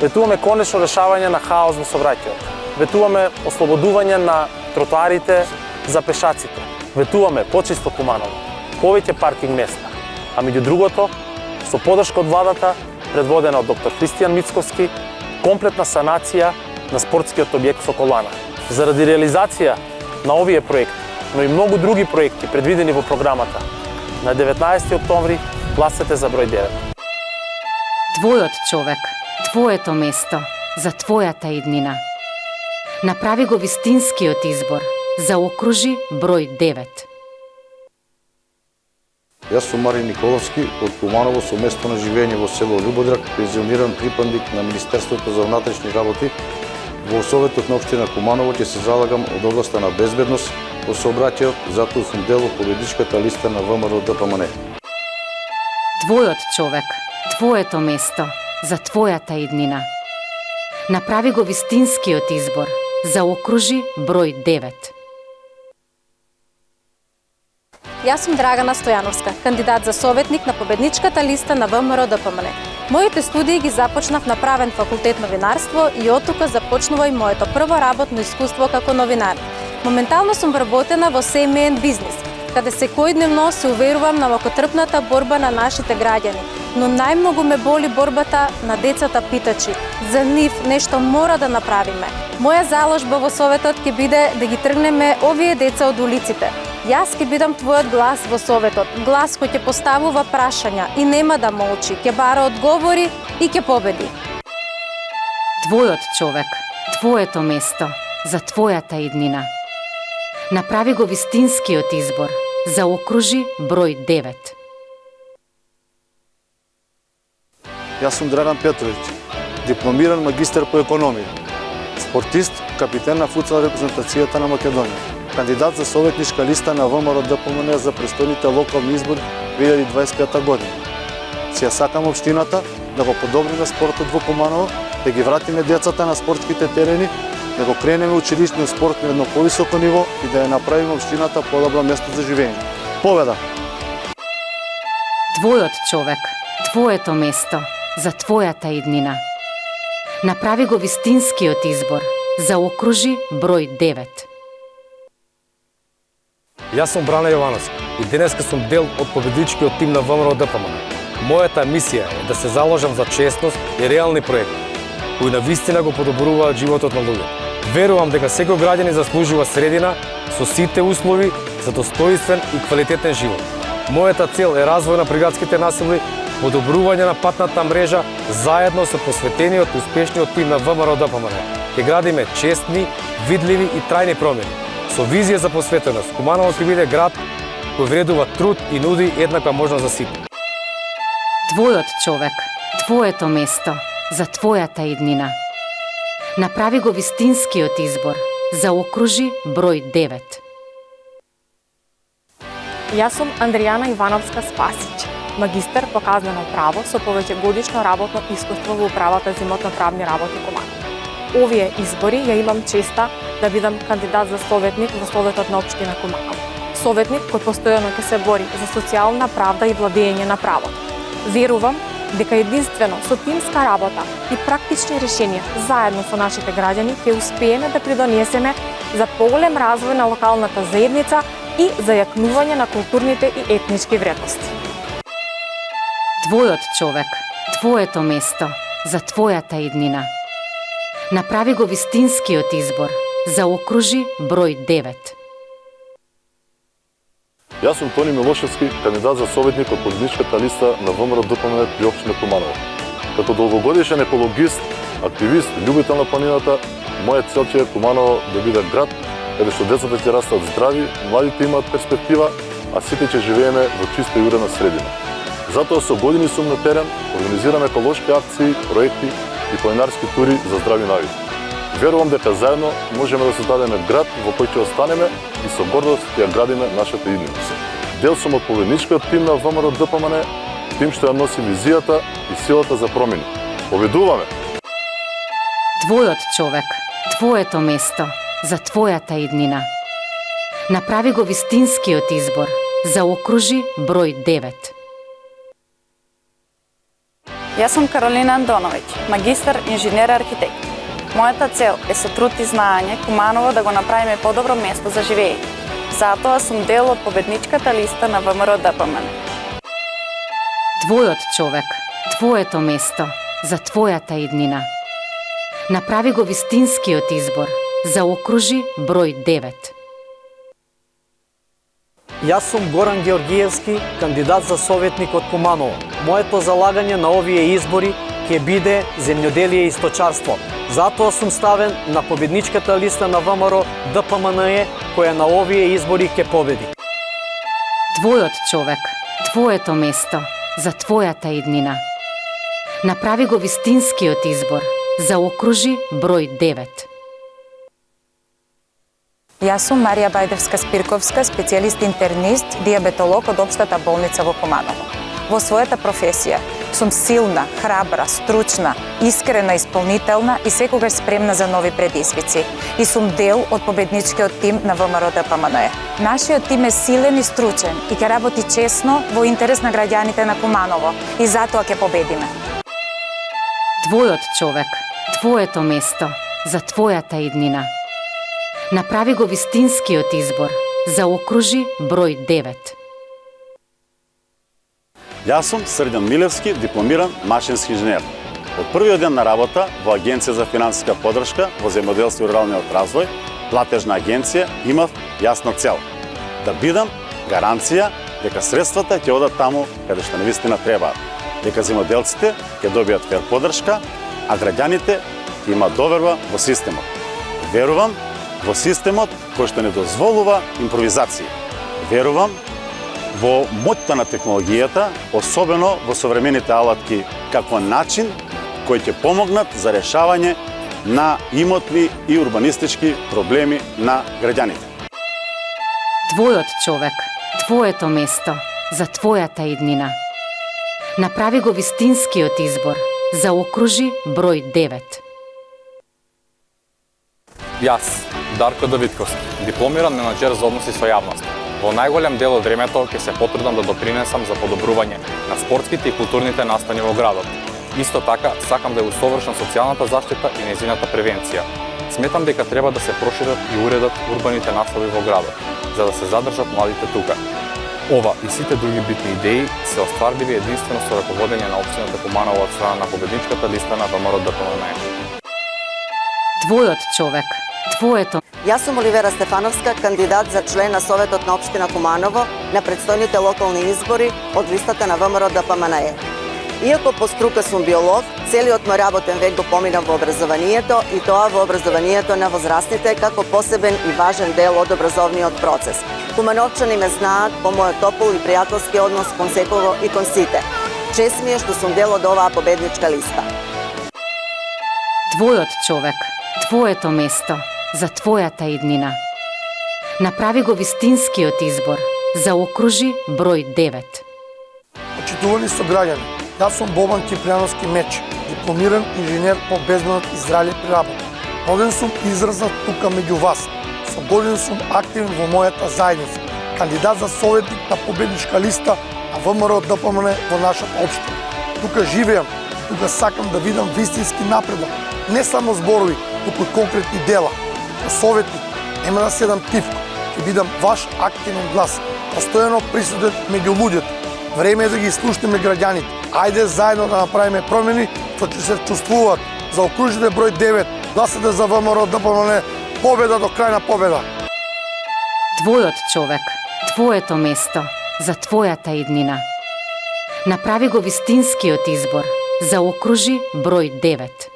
Ветуваме конечно решавање на хаос во сообраќајот. Ветуваме ослободување на тротоарите за пешаците. Ветуваме почисто Куманово, повеќе паркинг места. А меѓу другото, со подршка од владата, предводена од доктор Христијан Мицковски, комплетна санација на спортскиот објект Соколана. Заради реализација на овие проекти, но и многу други проекти предвидени во програмата, на 19 октомври гласате за број 9. Твојот човек, твоето место, за твојата иднина. Направи го вистинскиот избор. Заокружи број 9. Јас сум Марин Николовски од Куманово со место на живење во село Љубодрак, пензиониран припадник на Министерството за внатрешни работи. Во Советот на општина Куманово ќе се залагам од областа на безбедност во сообраќајот, затоа сум дел од победничката листа на ВМРО ДПМН. Твојот човек, твоето место, за твојата иднина. Направи го вистинскиот избор. Заокружи број 9. Јас сум Драгана Стојановска, кандидат за советник на победничката листа на ВМРО ДПМН. Моите студии ги започнав на правен факултет новинарство и оттука започнува и моето прво работно искуство како новинар. Моментално сум вработена во семеен бизнис, каде секојдневно се уверувам на макотрпната борба на нашите граѓани, но најмногу ме боли борбата на децата питачи. За нив нешто мора да направиме. Моја заложба во Советот ќе биде да ги тргнеме овие деца од улиците. Јас ќе бидам твојот глас во Советот, глас кој ќе поставува прашања и нема да молчи, ќе бара одговори и ќе победи. Твојот човек, твоето место, за твојата иднина. Направи го вистинскиот избор. Заокружи број 9. Јас сум Драган Петровиќ, дипломиран магистар по економија, спортист, капитен на футсал репрезентацијата на Македонија, кандидат за советничка листа на ВМРО ДПМН за престојните локални избори 2025 година. Си ја сакам општината да го подобриме спортот во Куманово, да ги вратиме децата на спортските терени, да го кренеме училишниот спорт на едно повисоко ниво и да ја направиме општината подобро место за живење. Победа! Твојот човек, твоето место, за твојата иднина. Направи го вистинскиот избор. Заокружи број 9. Јас сум Бране Јовановски и денеска сум дел од победничкиот тим на ВМРО ДПМН. Мојата мисија е да се заложам за честност и реални проекти, кои навистина го подобруваат животот на луѓе. Верувам дека секој граѓанин заслужува средина со сите услови за достоинствен и квалитетен живот. Мојата цел е развој на приградските населби, подобрување на патната мрежа заедно со посветениот и успешниот тим на ВМРО ДПМН. Ќе градиме честни, видливи и трајни промени. Со визија за посветеност, Куманово ќе биде град кој вредува труд и нуди еднаква можност за сите. Твојот човек, твоето место, за твојата иднина. Направи го вистинскиот избор. Заокружи број 9. Јас сум Андријана Ивановска Спасич, магистар по казнено право со повеќегодишно работно искуство во управата за имотно-правни работи Куманово. Овие избори ја имам честа да бидам кандидат за советник во Советот на општина Куманово. Советник кој постојано ќе се бори за социјална правда и владење на правото. Верувам дека единствено со тимска работа и практични решенија заедно со нашите граѓани ќе успееме да придонесеме за поголем развој на локалната заедница и за јакнување на културните и етнички вредности. Твојот човек, твоето место, за твојата иднина. Направи го вистинскиот избор. Заокружи број 9. Јас сум Тони Милошевски, кандидат за советник од победничката листа на ВМРО ДПМН при општина Куманово. Како долгогодишен екологист, активист, љубител на планината, мојот цел е Куманово да биде град каде што децата ќе растат здрави, младите имаат перспектива, а сите ќе живееме во чиста и уредна средина. Затоа со години сум на терен, организирам еколошки акции, проекти и планинарски тури за здрави навики. Верувам дека заедно можеме да создадеме град во кој ќе останеме и со гордост ќе ја градиме нашата иднина. Дел сум од победничкиот тим на ВМРО ДПМН, тим што ја носи визијата и силата за промени. Победуваме! Твојот човек, твоето место, за твојата иднина. Направи го вистинскиот избор. Заокружи број 9. Јас сум Каролина Андоновиќ, магистар инженер архитект. Мојата цел е со труд и знаење Куманово да го направиме подобро место за живење. Затоа сум дел од победничката листа на ВМРО ДПМН. Твојот човек, твоето место, за твојата иднина. Направи го вистинскиот избор. Заокружи број 9. Јас сум Горан Георгиевски, кандидат за советник од Куманово. Моето залагање на овие избори ќе биде земјоделие и сточарство. Затоа сум ставен на победничката листа на ВМРО ДПМН, која на овие избори ќе победи. Твојот човек, твоето место, за твојата иднина. Направи го вистинскиот избор. Заокружи број 9. Јас сум Марија Бајдевска-Спирковска, специјалист интернист, диабетолог од Општата болница во Куманово. Во својата професија сум силна, храбра, стручна, искрена, исполнителна и секогаш спремна за нови предизвици. И сум дел од победничкиот тим на ВМРО ДПМН. Нашиот тим е силен и стручен и ќе работи честно во интерес на граѓаните на Куманово и затоа ќе победиме. Твојот човек, твоето место, за твојата иднина. Направи го вистинскиот избор. Заокружи број 9. Јас сум Срđan Милевски, дипломиран машински инженер. Од првиот ден на работа во Агенција за финансиска поддршка во земјоделство и руралниот развој, платежна агенција, имав јасна цел да бидам гаранција дека средствата ќе одат таму каде што навистина требаат, дека земјоделците ќе добијат фер поддршка, а граѓаните ќе имаат доверба во системот. Верувам во системот кој што не дозволува импровизација. Верувам во моќта на технологијата, особено во современите алатки, како начин кој ќе помогнат за решавање на имотни и урбанистички проблеми на граѓаните. Твојот човек, твоето место, за твојата иднина. Направи го вистинскиот избор, заокружи број 9. Јас, Дарко Давидковски, дипломиран менаџер за односи со јавност. Во најголем дел од времето ќе се потрудам да допринесам за подобрување на спортските и културните настани во градот. Исто така, сакам да ја усовршам социјалната заштита и нејзината превенција. Сметам дека треба да се прошират и уредат урбаните наслови во градот, за да се задржат младите тука. Ова и сите други битни идеи се остварливи единствено со раководење на општината Куманово од страна на победничката листа на ВМРО ДПМНЕ. Твојот човек, твоето. Јас сум Оливера Стефановска, кандидат за член на Советот на општина Куманово на предстојните локални избори од листата на ВМРО ДПМНЕ. Иако по струка сум биолог, целиот мој работен век го поминав во образованието и тоа во образованието на возрастните како посебен и важен дел од образовниот процес. Кумановчани ме знаат по мојот топол и пријателски однос кон секого и кон сите. Чест ми е што сум дел од оваа победничка листа. Твојот човек, твоето место, за твојата иднина. Направи го вистинскиот избор, заокружи број 9. Почитувани сограѓани, јас сум Бобан Кипријановски Меч, дипломиран инженер по безбедност и здравје при работа. Роден сум и израснат тука меѓу вас. Со години сум активен во мојата заедница, кандидат за советник на победничка листа на ВМРО ДПМНЕ во нашата општина. Тука живеам, тука сакам да видам вистински напредок, не само зборови, туку и конкретни дела. Како советник нема да седам тивко, ќе бидам ваш активен глас, постојано присутен меѓу луѓето. Време е да ги слушнеме граѓаните. Ајде заедно да направиме промени, што ќе се чувствуваат. Заокружите број 9, гласате за ВМРО ДПМНЕ, победа до крај на победа. Твојот човек, твоето место, за твојата иднина. Направи го вистинскиот избор, заокружи број 9.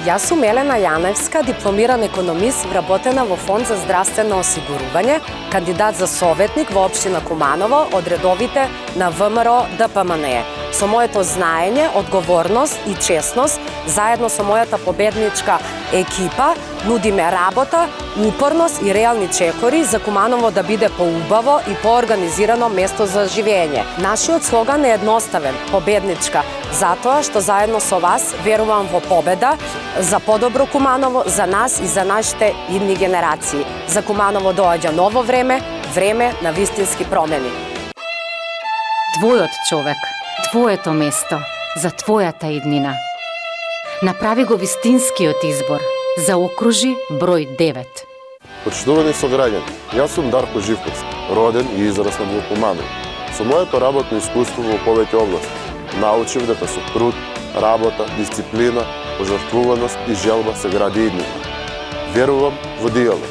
Јас сум Елена Јаневска, дипломиран економист, вработена во Фонд за здравствено осигурување, кандидат за советник во општина Куманово од редовите на ВМРО ДПМНЕ. Со моето знаење, одговорност и честност, заедно со мојата победничка екипа, нудиме работа, упорност и реални чекори за Куманово да биде поубаво и поорганизирано место за живење. Нашиот слоган е едноставен, победничка, затоа што заедно со вас верувам во победа, за подобро Куманово, за нас и за нашите идни генерации. За Куманово доаѓа ново време, време на вистински промени. Твојот човек, твоето место, за твојата иднина. Направи го вистинскиот избор, заокружи број 9. Почитувани сограѓани, јас сум Дарко Живковски, роден и израснат во Куманово. Со моето работно искуство во повеќе области научив дека со труд, работа, дисциплина, пожртвуваност и желба се гради иднина. Верувам во диалог,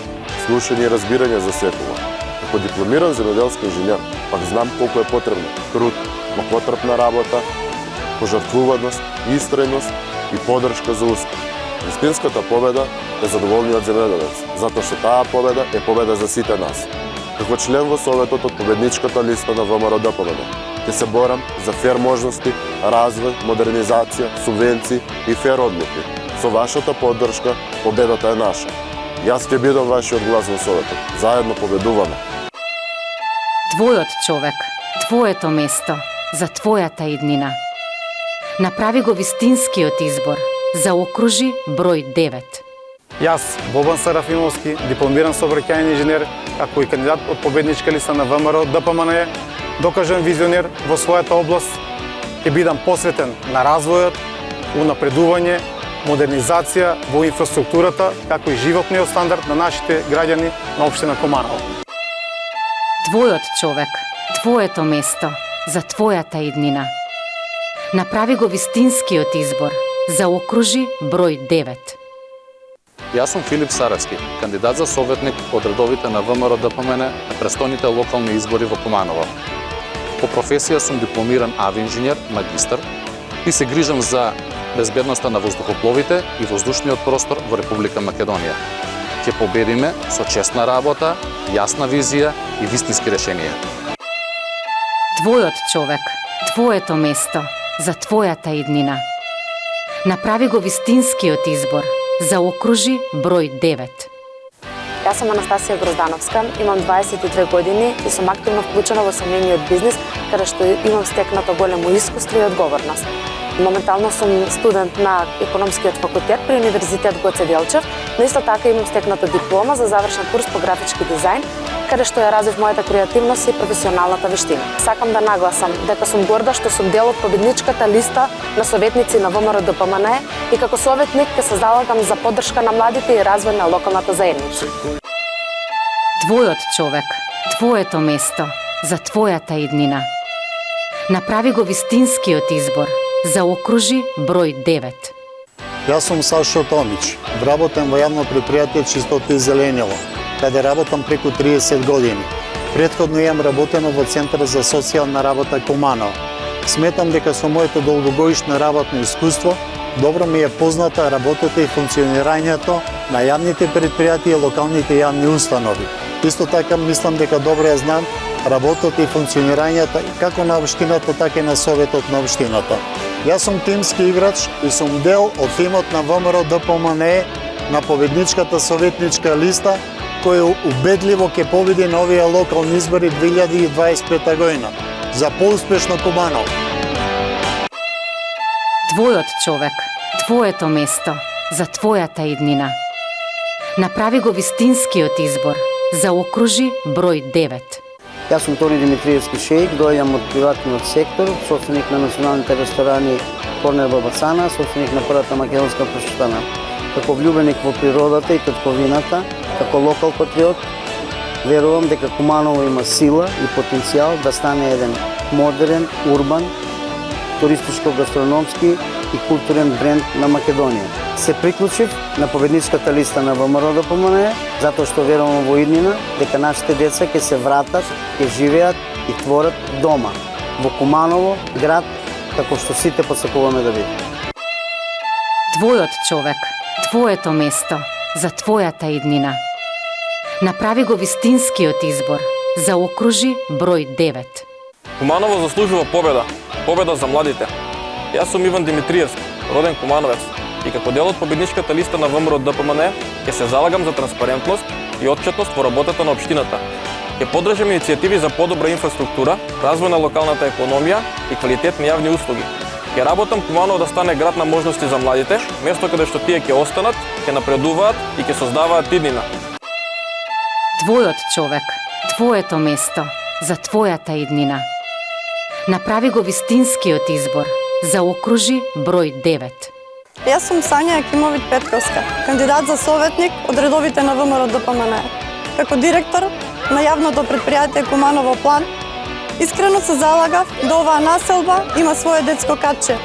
слушање и разбирање за секоја. Како дипломиран земјоделски инженер, пак знам колку е потребно труд, макотрпна работа, пожртвуваност, истрајност и поддршка за успех. Вистинската победа е задоволниот земјоделец, затоа што таа победа е победа за сите нас. Како член во Советот од победничката листа на ВМРО ДПМНЕ, ќе се борам за фер можности, развој, модернизација, субвенции и фер одлуки. Со вашата поддршка, победата е наша. Јас ќе бидам вашиот глас во Советот. Заедно победуваме. Твојот човек, твоето место, за твојата иднина. Направи го вистинскиот избор, заокружи број 9. Јас, Бобан Сарафимовски, дипломиран сообраќајен инженер, како и кандидат од победничка листа на ВМРО ДПМНЕ, докажен визионер во својата област, ќе бидам посветен на развојот, унапредување, модернизација во инфраструктурата, како и животниот стандард на нашите граѓани на општина Куманово. Твојот човек, твоето место, за твојата иднина. Направи го вистинскиот избор, заокружи број 9. Јас сум Филип Саравски, кандидат за советник од редовите на ВМРО ДПМНЕ на престојните локални избори во Куманово. По професија сум дипломиран авиинженер, магистар и се грижам за безбедноста на воздухопловите и воздушниот простор во Република Македонија. ќе победиме со честна работа, јасна визија и вистински решенија. Твојот човек, твоето место, за твојата иднина. Направи го вистинскиот избор. Заокружи број 9. Јас сум Анастасија Гроздановска, имам 22 години и сум активно вклучена во семејниот бизнис, каде што имам стекнато големо искуство и одговорност. Моментално сум студент на економскиот факултет при Универзитет Гоце Делчев, но исто така имам стекната диплома за завршен курс по графички дизајн, каде што ја развив мојата креативност и професионалната вештина. Сакам да нагласам дека сум горда што сум дел од победничката листа на советници на ВМРО ДПМНЕ и како советник ќе се залагам за поддршка на младите и развој на локалната заедница. Твојот човек, твоето место, за твојата иднина. Направи го вистинскиот избор. Заокружи број 9. Јас сум Сашо Томич, вработен во јавно предпријатие Чистота и зеленило, каде работам преку 30 години. Претходно имам работено во Центар за социјална работа Куманово. Сметам дека со моето долгогодишно работно искуство добро ми е позната работата и функционирањето на јавните предпријатија и локалните јавни установи. Исто така мислам дека добро ја знам работата и функционирањето како на општината, така и на советот на општината. Јас сум тимски играч и сум дел од тимот на ВМРО ДПМНЕ на победничката советничка листа, која убедливо ќе победи на овие локални избори 2025 година за поуспешно Куманово. Твојот човек, твоето место, за твојата иднина. Направи го вистинскиот избор. Заокружи број 9. Јас сум Тони Димитриевски шеик, доаѓам од приватниот сектор, собственик на националните ресторани Корнер Бабацана, собственик на првата македонска прошутана. Како влюбеник во природата и татковината, како локал патриот, верувам дека Куманово има сила и потенцијал да стане еден модерен, урбан, туристичко-гастрономски и културен бренд на Македонија. Се приклучив на победничката листа на ВМРО ДПМНЕ, затоа што верувам во иднина дека нашите деца ќе се вратат, ќе живеат и творат дома, во Куманово, град, како што сите посакуваме да биде. Твојот човек, твоето место, за твојата иднина. Направи го вистинскиот избор. Заокружи број 9. Куманово заслужува победа. Победа за младите. Јас сум Иван Димитриевски, роден кумановец, и како дел од победничката листа на ВМРО ДПМНЕ ќе се залагам за транспарентност и отчетност во работата на општината. Ќе поддржам иницијативи за подобра инфраструктура, развој на локалната економија и квалитетни јавни услуги. Ќе работам Куманово да стане град на можности за младите, место каде што тие ќе останат, ќе напредуваат и ќе создаваат иднина. Твојот човек, твоето место, за твојата иднина. Направи го вистинскиот избор. Заокружи број 9. Јас сум Сања Акимовиќ Петковска, кандидат за советник од редовите на ВМРО ДПМНЕ. Како директор на јавното предпријатие Куманово План, искрено се залагав да оваа населба има свое детско катче.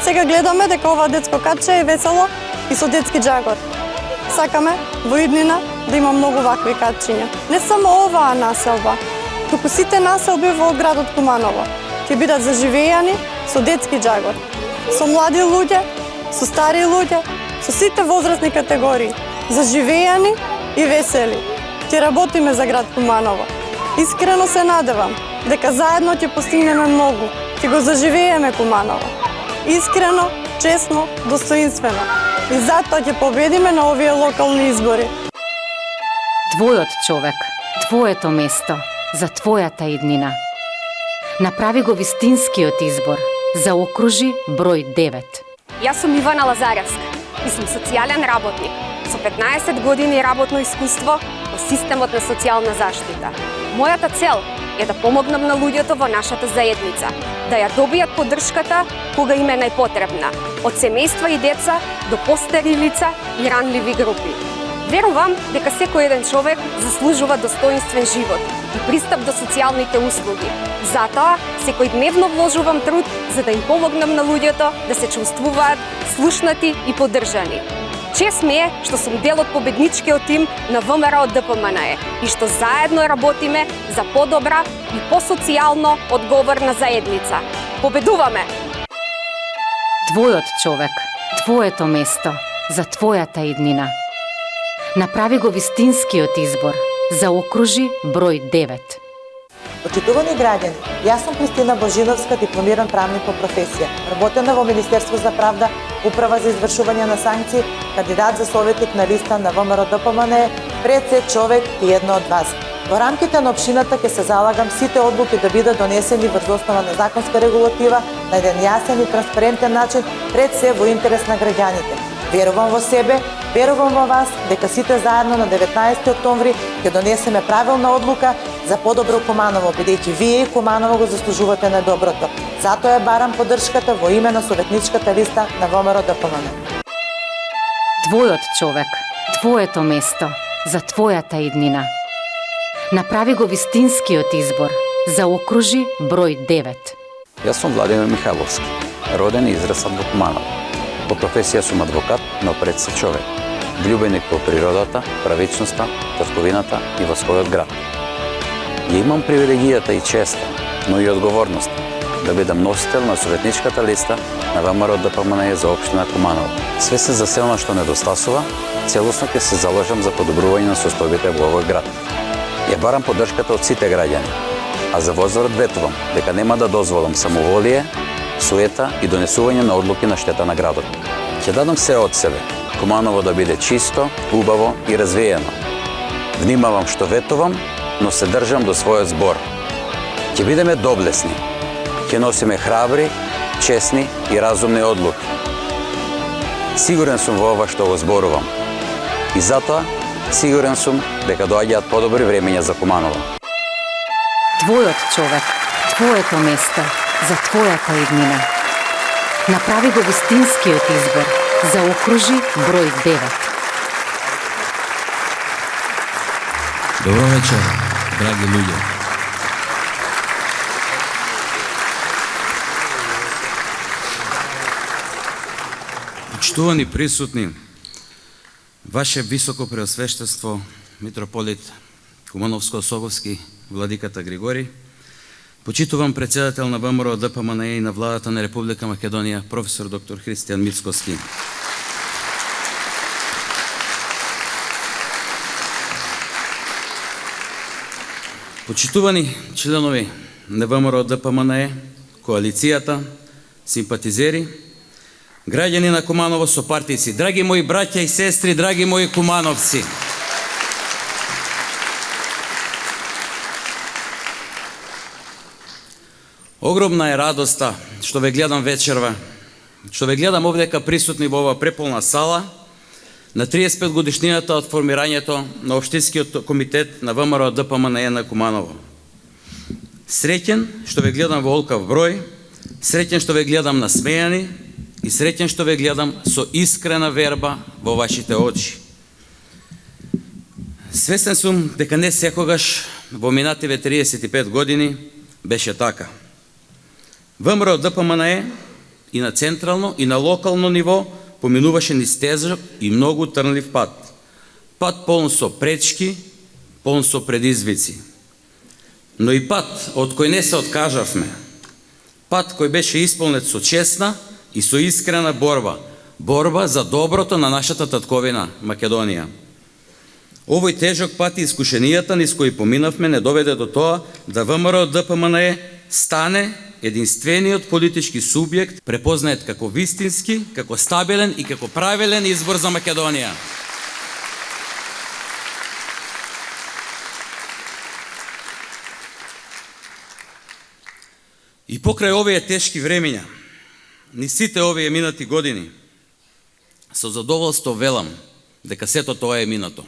Сега гледаме дека ова детско катче е весело и со детски џагор. Сакаме во иднина да има многу вакви катчиња. Не само оваа населба, туку сите населби во градот Куманово ќе бидат заживеани со детски џагор, со млади луѓе, со стари луѓе, со сите возрастни категории, заживеани и весели. Ќе работиме за град Куманово. Искрено се надевам дека заедно ќе постигнеме многу, ќе го заживееме Куманово. Искрено, честно, достоинствено. И затоа ќе победиме на овие локални избори. Твојот човек, твоето место, за твојата иднина. Направи го вистинскиот избор. Заокружи број 9. Јас сум Ивана Лазаревска и сум социјален работник со 15 години работно искуство во системот на социјална заштита. Мојата цел е да помогнам на луѓето во нашата заедница, да ја добијат поддршката кога им е најпотребна, од семејства и деца до постари лица и ранливи групи. Верувам дека секој еден човек заслужува достоинствен живот и пристап до социјалните услуги. Затоа, секојдневно вложувам труд за да им помогнам на луѓето да се чувствуваат слушнати и поддржани. Чест ми е што сум дел од победничкиот тим на ВМРО ДПМНЕ и што заедно работиме за подобра и посоцијално одговорна заедница. Победуваме! Твојот човек, твоето место, за твојата иднина. Направи го вистинскиот избор. Заокружи број 9. Почитувани граѓани, јас сум Кристина Божиновска, дипломиран правник по професија. Работена во Министерство за правда, Управа за извршување на санкции, кандидат за советник на листа на ВМРО ДПМН, пред се човек и едно од вас. Во рамките на општината ќе се залагам сите одлуки да бидат донесени врз основа на законска регулатива на еден јасен и транспарентен начин, пред се во интерес на граѓаните. Верувам во себе, верувам во вас, дека сите заедно на 19 октомври ќе донесеме правилна одлука за подобро Куманово, бидејќи вие и Куманово го заслужувате најдоброто. Затоа ја барам поддршката во име на советничката листа на ВМРО ДПМН. Твојот човек, твоето место, за твојата иднина. Направи го вистинскиот избор. Заокружи број 9. Јас сум Владимир Михайловски, роден и израсат во Куманово. По професија сум адвокат, но пред се човек. Влюбеник во природата, правичноста, татковината и во својот град. Ја имам привилегијата и честа, но и одговорноста да бидам носител на советничката листа на ВМРО ДПМН за општина Куманово. Свесен за се она што недостасува, целосно ќе се заложам за подобрување на состојбите во овој град. Ја барам поддршката од сите граѓани, а за возврат ветувам дека нема да дозволам самоволие, суета и донесување на одлуки на штета на градот. Ќе дадам се од себе, Куманово да биде чисто, убаво и развиено. Внимавам што ветувам, но се држам до својот збор. Ќе бидеме доблесни, ќе носиме храбри, честни и разумни одлуки. Сигурен сум во ова што го зборувам. И затоа, сигурен сум дека доаѓаат подобри времења за Куманово. Твојот човек, твоето место, за твојата иднина. Направи го вистинскиот избор. Заокружи број 9. Добро вечер, драги луѓе. Почитувани присутни, Ваше високо преосвештество, митрополит Кумановско-Особовски, владиката Григори, почитувам председател на ВМРО ДПМН и на владата на Република Македонија, професор доктор Христијан Мицкоски. Почитувани членови на ВМРО ДПМН, коалицијата, симпатизери, граѓани на Куманово сопартици, драги мои браќа и сестри, драги мои кумановци. Огромна е радоста што ве гледам вечерва, што ве гледам овдека присутни во ова преполна сала на 35 годишнината од формирањето на Општинскиот комитет на ВМРО ДПМН на Куманово. Среќен што ве гледам во олкав број, среќен што ве гледам насмејани и среќен што ве гледам со искрена верба во вашите очи. Свесен сум дека не секогаш во минативе 35 години беше така. ВМРО ДПМН и на централно и на локално ниво поминуваше низ тежок и многу трнлив пат. Пат полн со пречки, полн со предизвици. Но и пат од кој не се откажавме. Пат кој беше исполнет со честна и со искрена борба. Борба за доброто на нашата татковина, Македонија. Овој тежок пат и искушенијата низ кои поминавме не доведе до тоа да ВМРО ДПМН стане единствениот политички субјект препознает како вистински, како стабилен и како правилен избор за Македонија. И покрај овие тешки времења, ни сите овие минати години, со задоволство велам дека сето тоа е минато.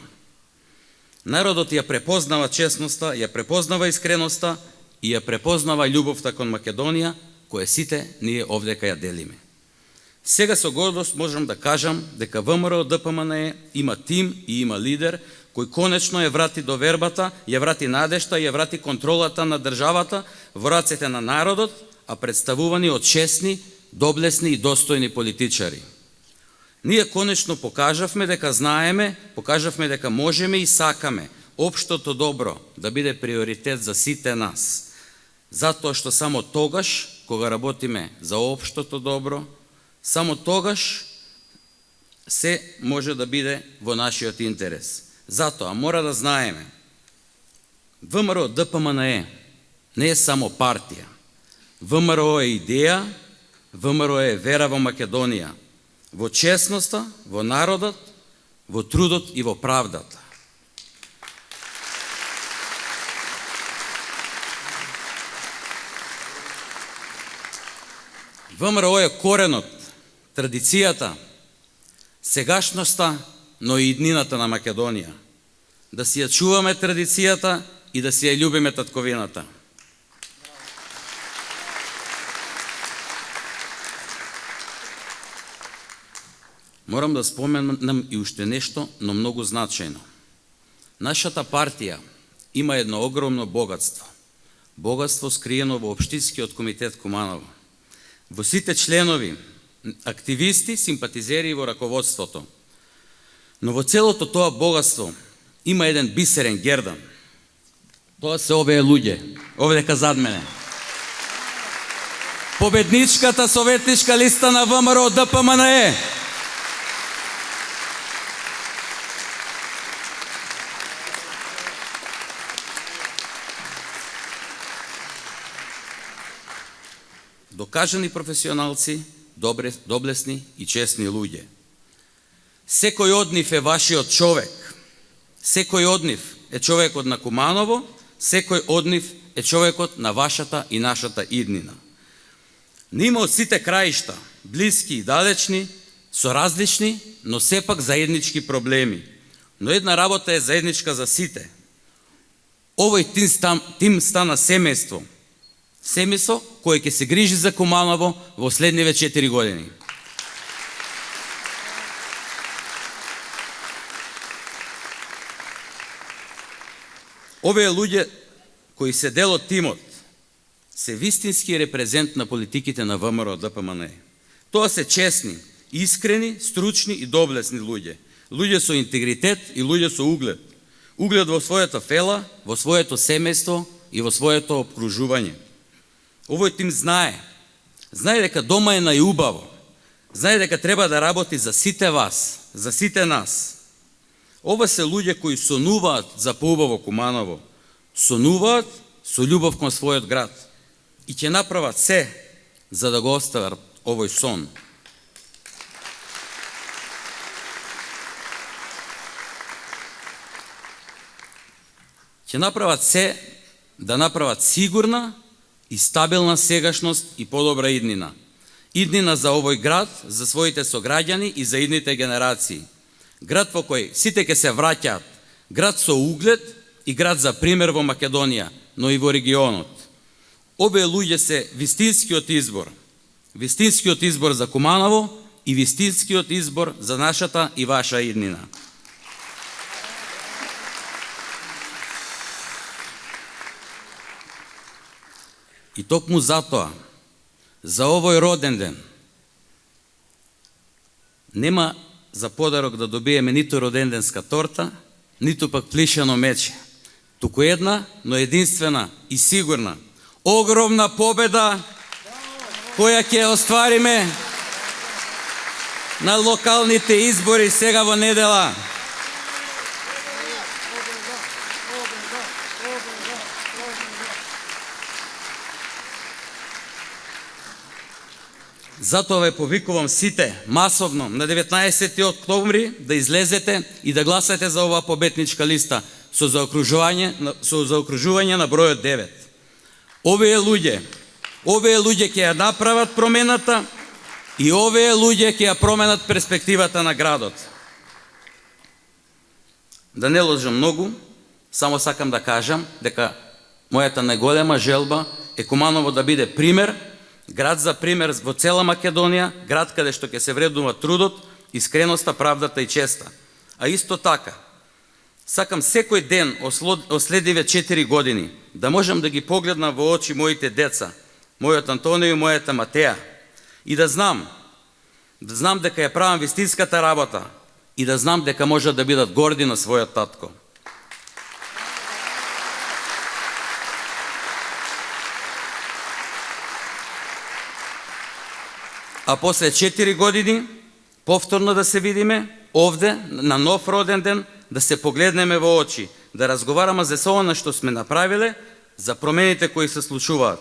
Народот ја препознава честноста, ја препознава искреноста и ја препознава љубовта кон Македонија, која сите ние овдека ја делиме. Сега со гордост можам да кажам дека ВМРО ДПМН има тим и има лидер кој конечно ја врати довербата, ја врати надежта, ја врати контролата на државата во рацете на народот, а представувани од честни, доблесни и достојни политичари. Ние конечно покажавме дека знаеме, покажавме дека можеме и сакаме општото добро да биде приоритет за сите нас. Затоа што само тогаш, кога работиме за општото добро, само тогаш се може да биде во нашиот интерес. Затоа мора да знаеме, ВМРО ДПМНЕ не е само партија. ВМРО е идеја, ВМРО е вера во Македонија, во честноста, во народот, во трудот и во правдата. ВМРО е коренот, традицијата, сегашноста, но и иднината на Македонија. Да си ја чуваме традицијата и да си ја љубиме татковината. Морам да споменам и уште нешто, но многу значајно. Нашата партија има едно огромно богатство. Богатство скриено во Општинскиот комитет Куманово. Во сите членови, активисти, симпатизери во раководството. Но во целото тоа богатство има еден бисерен гердан. Тоа се овие луѓе, овдека зад мене. Победничката советничка листа на ВМРО ДПМНЕ. Докажани професионалци, доблесни и честни луѓе. Секој од нив е вашиот човек. Секој од нив е човекот на Куманово, секој од нив е човекот на вашата и нашата иднина. Нима од сите краишта, блиски и далечни, со различни, но сепак заеднички проблеми. Но една работа е заедничка за сите. Овој тим стана семејство. Семејство кое ќе се грижи за Куманово во следниве 4 години. Овие луѓе кои се дел од тимот се вистински репрезент на политиките на ВМРО ДПМНЕ. Тоа се честни, искрени, стручни и доблесни луѓе. Луѓе со интегритет и луѓе со углед. Углед во својата фела, во своето семејство и во своето обкружување. Овој тим знае дека дома е најубаво, знае дека треба да работи за сите вас, за сите нас. Ова се луѓе кои сонуваат за поубаво Куманово, сонуваат со љубов кон својот град и ќе направат се за да го остават овој сон. Ќе направат се да направат сигурна и стабилна сегашност и подобра иднина. Иднина за овој град, за своите сограѓани и за идните генерации. Град во кој сите ќе се враќаат, град со углед и град за пример во Македонија, но и во регионот. Овие луѓе се вистинскиот избор за Куманово и вистинскиот избор за нашата и ваша иднина. И токму затоа, за овој роден ден, нема за подарок да добиеме ниту роденденска торта, ниту пак плишено мече, туку една, но единствена и сигурна, огромна победа која ќе оствариме на локалните избори сега во недела. Затоа ве повикувам сите масовно на 19 октомври да излезете и да гласате за оваа победничка листа со заокружување на бројот 9. Овие луѓе ќе ја направат промената и овие луѓе ќе ја променат перспективата на градот. Да не лажам многу, само сакам да кажам дека мојата најголема желба е Куманово да биде пример, град за пример во цела Македонија, град каде што ќе се вреднува трудот, искреноста, правдата и честа. А исто така, сакам секој ден од следиве 4 години да можам да ги погледнам во очи моите деца, мојот Антонио и мојата Матеја, и да знам дека ја правам вистинската работа и да знам дека можат да бидат горди на својот татко. А после 4 години, повторно да се видиме овде на нов роден ден, да се погледнеме во очи, да разговараме за она што сме направиле, за промените кои се случуваат.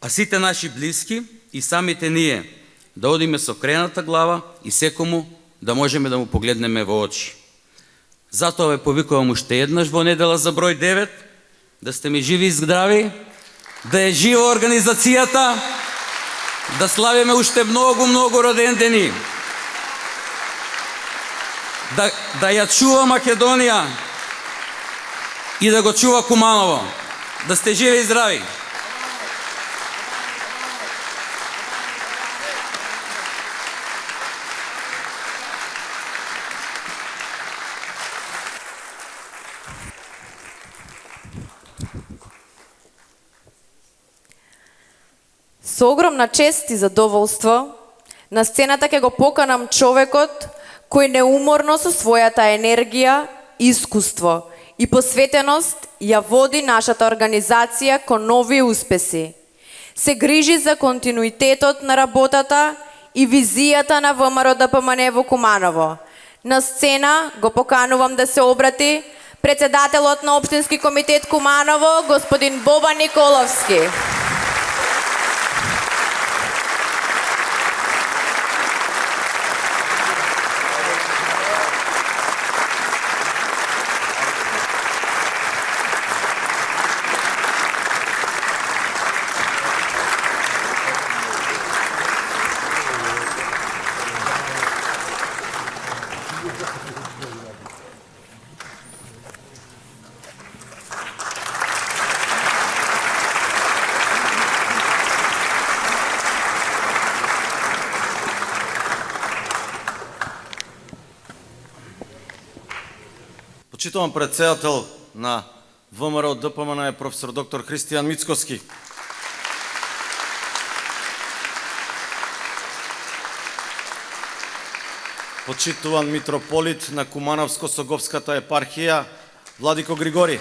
А сите наши блиски и самите ние да одиме со крената глава и секому да можеме да му погледнеме во очи. Затоа ве повикувам уште еднаш во недела за број 9, да сте ми живи и здрави, да е жива организацијата, да славиме уште многу родендени, да ја чува Македонија и да го чува Куманово. Да сте живи и здрави! Со огромна чест и задоволство, на сцената ќе го поканам човекот кој неуморно со својата енергија, искуство и посветеност ја води нашата организација кон нови успеси. Се грижи за континуитетот на работата и визијата на ВМРО ДПМНЕ во Куманово. На сцена го поканувам да се обрати председателот на Општински комитет Куманово, господин Бобан Николовски. Почитуван председател на ВМРО ДПМНЕ професор доктор Христијан Мицкоски. Почитуван митрополит на Кумановско-Соговската епархија Владико Григори.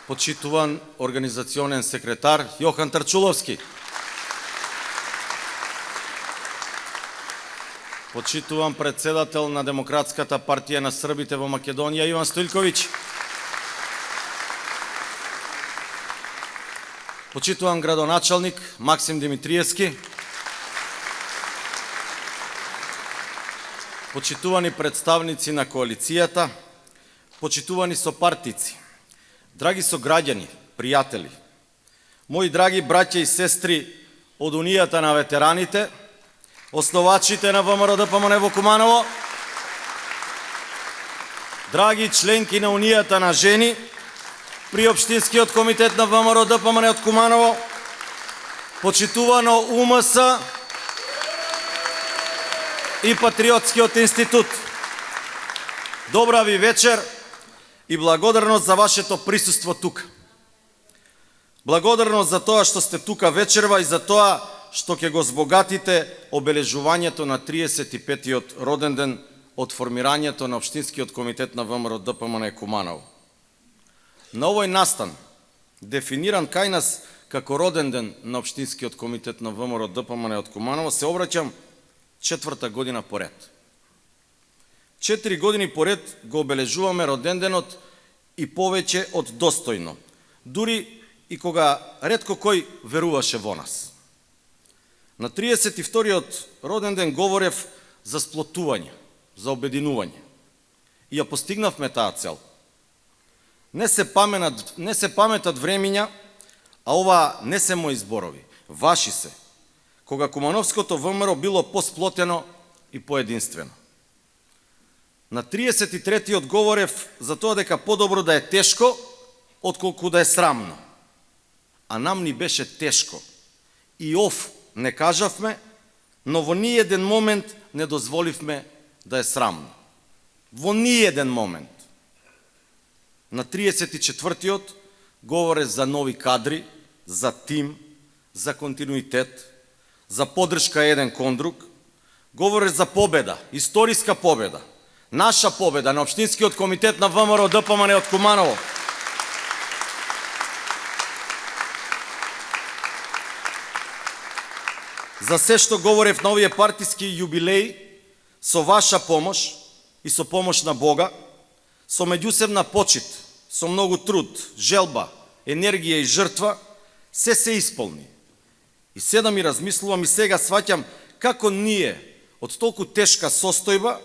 Почитуван организационен секретар Јохан Трчуловски. Почитуван председател на Демократската партија на Србите во Македонија Иван Стојлковиќ. Почитуван градоначалник Максим Димитриевски. Почитувани представници на коалицијата, почитувани сопартици, драги сограѓани, пријатели, мои драги браќа и сестри од Унијата на ветераните, основачите на ВМРО ДПМНЕ во Куманово, драги членки на Унијата на жени, при Општинскиот комитет на ВМРО ДПМНЕ од Куманово, почитувано УМС и Патриотскиот институт. Добра ви вечер и благодарност за вашето присуство тука. Благодарност за тоа што сте тука вечерва и за тоа што ќе го збогатите обележувањето на 35-тиот роден ден од формирањето на Општинскиот комитет на ВМРО ДПМНЕ Куманово. На овој настан, дефиниран кај нас како роден ден на Општинскиот комитет на ВМРО ДПМНЕ од Куманово, се обраќам 4-та година поред. 4 години поред го обележуваме роден денот и повеќе од достојно, дури и кога ретко кој веруваше во нас. На 32-тиот роден ден говорев за сплотување, за обединување. И ја постигнавме таа цел. Не се паметат времиња, а ова не се мои зборови, ваши се, кога Кумановското ВМРО било посплотено и поединствено. На 33-тиот говорев за тоа дека подобро да е тешко, отколку да е срамно. А нам ни беше тешко. И не кажавме, но во ниеден момент не дозволивме да е срамно. Во ниеден момент. На 34-тиот говоре за нови кадри, за тим, за континуитет, за подршка еден кон друг, говоре за победа, историска победа, наша победа на Општинскиот комитет на ВМРО ДПМНЕ од Куманово. за се што говорев на овие партиски јубилеи, со ваша помош и со помош на Бога, со меѓусебна почит, со многу труд, желба, енергија и жртва, се исполни. И седам и размислувам и сега сваќам како ние од толку тешка состојба,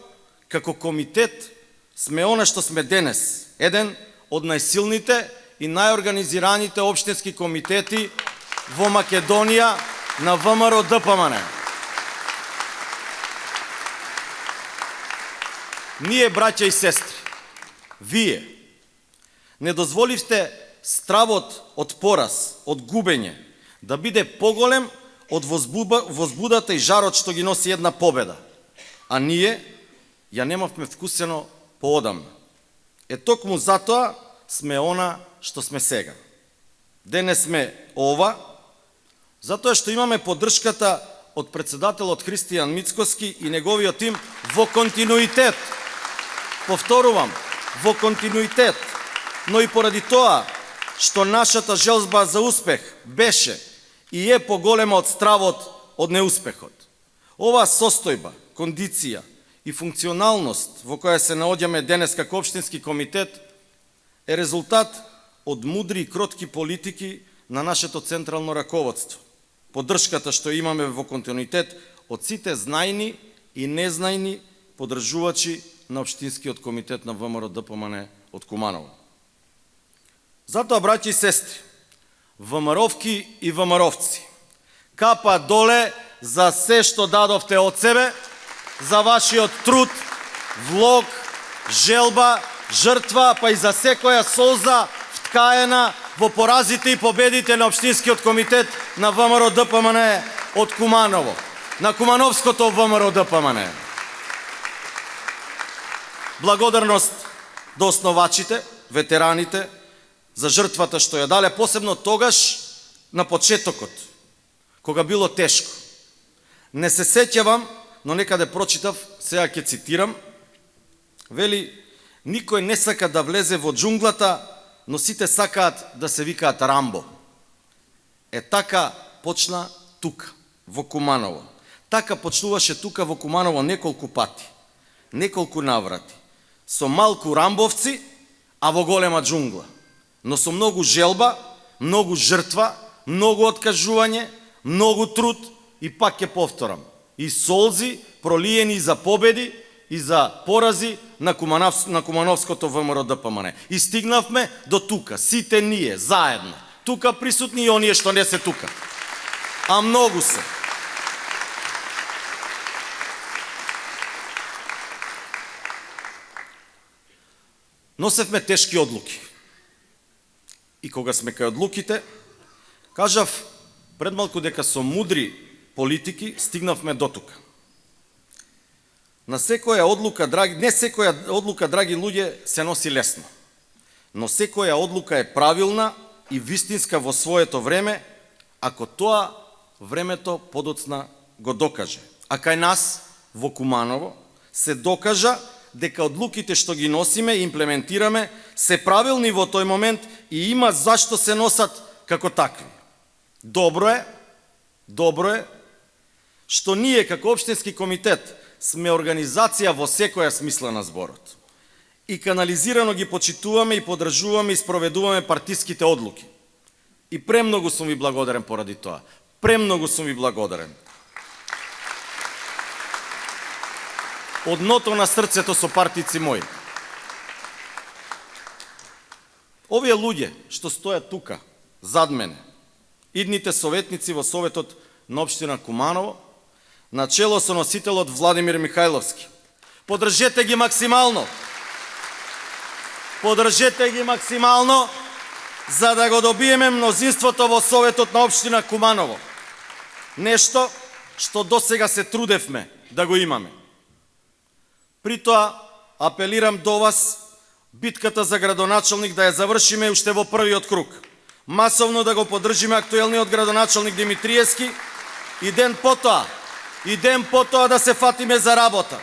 како комитет, сме она што сме денес, еден од најсилните и најорганизираните општински комитети во Македонија на ВМРО ДПМН. Ние, браќа и сестри, вие не дозволивте стравот од пораз, од губење, да биде поголем од возбудата и жарот што ги носи една победа. А ние ја немавме вкусено поодамна. Токму затоа сме она што сме сега. Денес сме ова, затоа што имаме поддршката од председателот Христијан Мицкоски и неговиот тим во континуитет. Повторувам, во континуитет, но и поради тоа што нашата желба за успех беше и е поголема од стравот од неуспехот. Оваа состојба, кондиција и функционалност во која се наоѓаме денес како општински комитет е резултат од мудри и кротки политики на нашето централно раководство. Поддршката што имаме во континуитет од сите знајни и незнајни поддржувачи на општинскиот комитет на ВМРО ДПМН од Куманово. Затоа, браќи и сестри, ВМРО-вки и ВМРО-вци, капа доле за се што дадовте од себе, за вашиот труд, влог, желба, жртва, па и за секоја солза вткаена во поразите и победите на општинскиот комитет на ВМРО ДПМН од Куманово, на Кумановското ВМРО ДПМН. Благодарност до основачите, ветераните, за жртвата што ја дале, посебно тогаш на почетокот, кога било тешко. Не се сеќавам, но некаде прочитав, сега ќе цитирам, вели, никој не сака да влезе во џунглата, но сите сакаат да се викаат Рамбо. Така почна тука, во Куманово. Така почнуваше тука во Куманово неколку пати, неколку наврати, со малку рамбовци, а во голема џунгла. Но со многу желба, многу жртва, многу откажување, многу труд и пак ќе повторам, и солзи пролиени за победи и за порази на Кумановското ВМРО ДПМН. И стигнавме до тука, сите ние, заедно. Тука присутни и оние што не се тука. А многу се. Носевме тешки одлуки. И кога сме кај одлуките, кажав пред малку дека со мудри политики стигнавме до тука. Не секоја одлука, драги луѓе, се носи лесно. Но секоја одлука е правилна и вистинска во своето време, ако тоа времето подоцна го докаже. А кај нас, во Куманово, се докажа дека одлуките што ги носиме и имплементираме се правилни во тој момент и има зашто се носат како такви. Добро е што ние како општински комитет сме организација во секоја смисла на зборот. И канализирано ги почитуваме и поддржуваме и спроведуваме партиските одлуки. И премногу сум ви благодарен поради тоа. Премногу сум ви благодарен. Од дното на срцето со партици мои. Овие луѓе што стојат тука, зад мене, идните советници во Советот на општина Куманово, на чело со носителот Владимир Михајловски. Поддржете ги максимално. Поддржете ги максимално, за да го добиеме мнозинството во Советот на општина Куманово. Нешто што досега се трудевме да го имаме. При тоа апелирам до вас битката за градоначалник да ја завршиме уште во првиот круг. Масовно да го поддржиме актуелниот градоначалник Димитриевски и ден потоа да се фатиме за работа.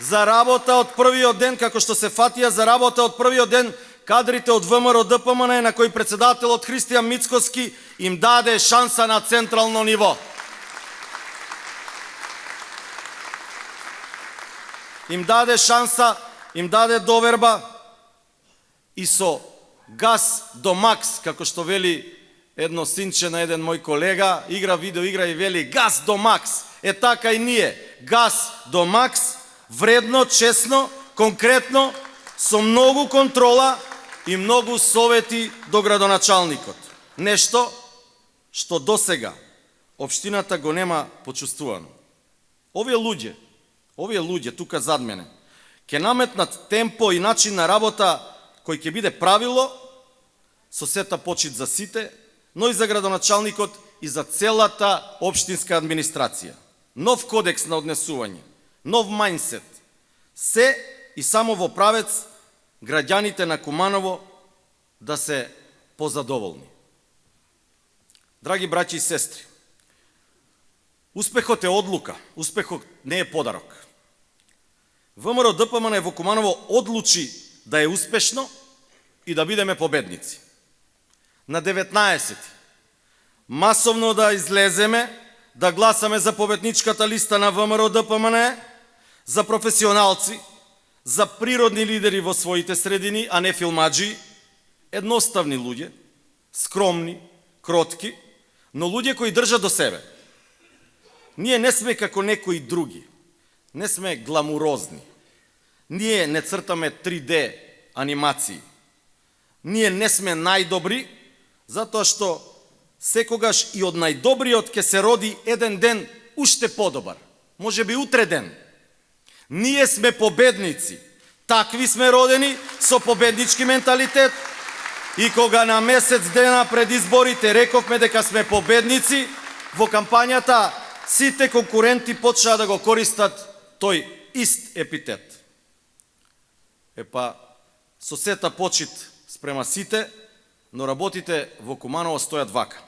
За работа од првиот ден, како што се фатија за работа од првиот ден кадрите од ВМРО ДПМН, на кој председателот Христијан Мицкоски им даде шанса на централно ниво. им даде шанса, им даде доверба и со газ до макс, како што вели едно синче на еден мој колега, игра видеоигра и вели газ до макс. Е така и ние, газ до макс, вредно, честно, конкретно, со многу контрола и многу совети до градоначалникот. Нешто што досега општината го нема почувствувано. Овие луѓе тука зад мене, ќе наметнат темпо и начин на работа кој ќе биде правило со сета почит за сите, но и за градоначалникот и за целата општинска администрација. Нов кодекс на однесување, нов мајндсет, се и само во правец граѓаните на Куманово да се позадоволни. Драги браќи и сестри, успехот е одлука, успехот не е подарок. ВМРО ДПМН во Куманово одлучи да е успешно и да бидеме победници. На 19 масовно да излеземе, да гласаме за победничката листа на ВМРО ДПМН, за професионалци, за природни лидери во своите средини, а не филмаджи, едноставни луѓе, скромни, кротки, но луѓе кои држат до себе. Ние не сме како некои други, не сме гламурозни. Ние не цртаме 3D анимации. Ние не сме најдобри, затоа што секогаш и од најдобриот ќе се роди еден ден уште подобар. Може би утре ден. Ние сме победници. Такви сме родени, со победнички менталитет. И кога на месец дена пред изборите рековме дека сме победници, во кампањата сите конкуренти почнаа да го користат тој ист епитет. Епа, со сета почит спрема сите, но работите во Куманово стојат вака.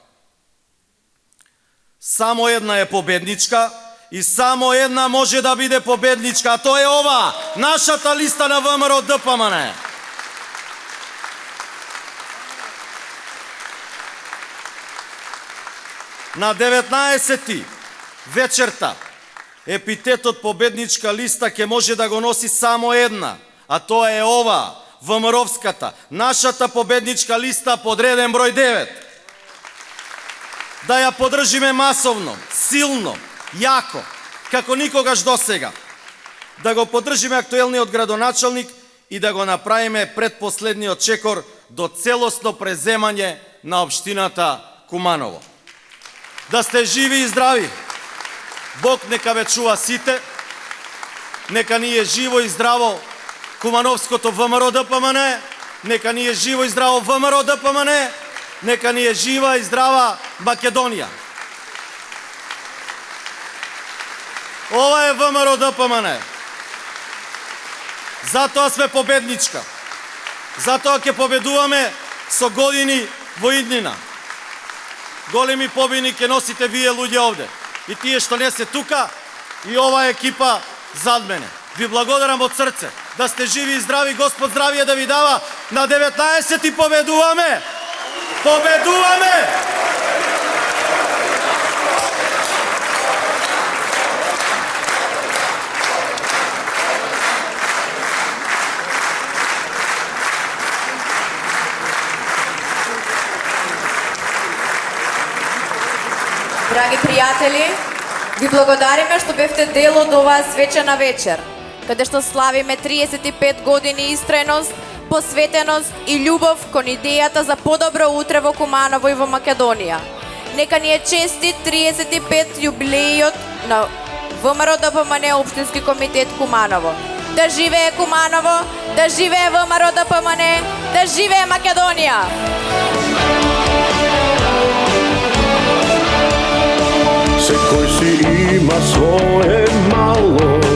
Само една е победничка и само една може да биде победничка, а тоа е ова, нашата листа на ВМРО ДПМН. На 19 вечерта епитетот победничка листа ќе може да го носи само една, а тоа е ова, ВМРО-вската, нашата победничка листа под реден број 9. Да ја подржиме масовно, силно, јако, како никогаш досега. Да го подржиме актуелниот градоначалник и да го направиме предпоследниот чекор до целосно преземање на општината Куманово. Да сте живи и здрави. Бог нека ве чува сите. Нека ни е живо и здраво Кумановското ВМРО ДПМН. Нека ни е живо и здраво ВМРО ДПМН. Нека ни е жива и здрава Македонија. Ова е ВМРО ДПМН. Затоа сме победничка. Затоа ќе победуваме со години во иднина. Големи победни ќе носите вие луѓе овде. И тие што не се тука, и ова екипа зад мене. Ви благодарам од срце. Да сте живи и здрави, Господ здравие да ви дава. На 19 и победуваме! Победуваме! Драги пријатели, ви благодариме што бевте дел од оваа свечена вечер, каде што славиме 35 години истреност, посветеност и љубов кон идејата за подобро утре во Куманово и во Македонија. Нека ни е честит 35 јубилејот на ВМРО ДПМН Општински комитет Куманово. Да живее Куманово, да живее ВМРО ДПМН, да живее Македонија! Секој си има свое мало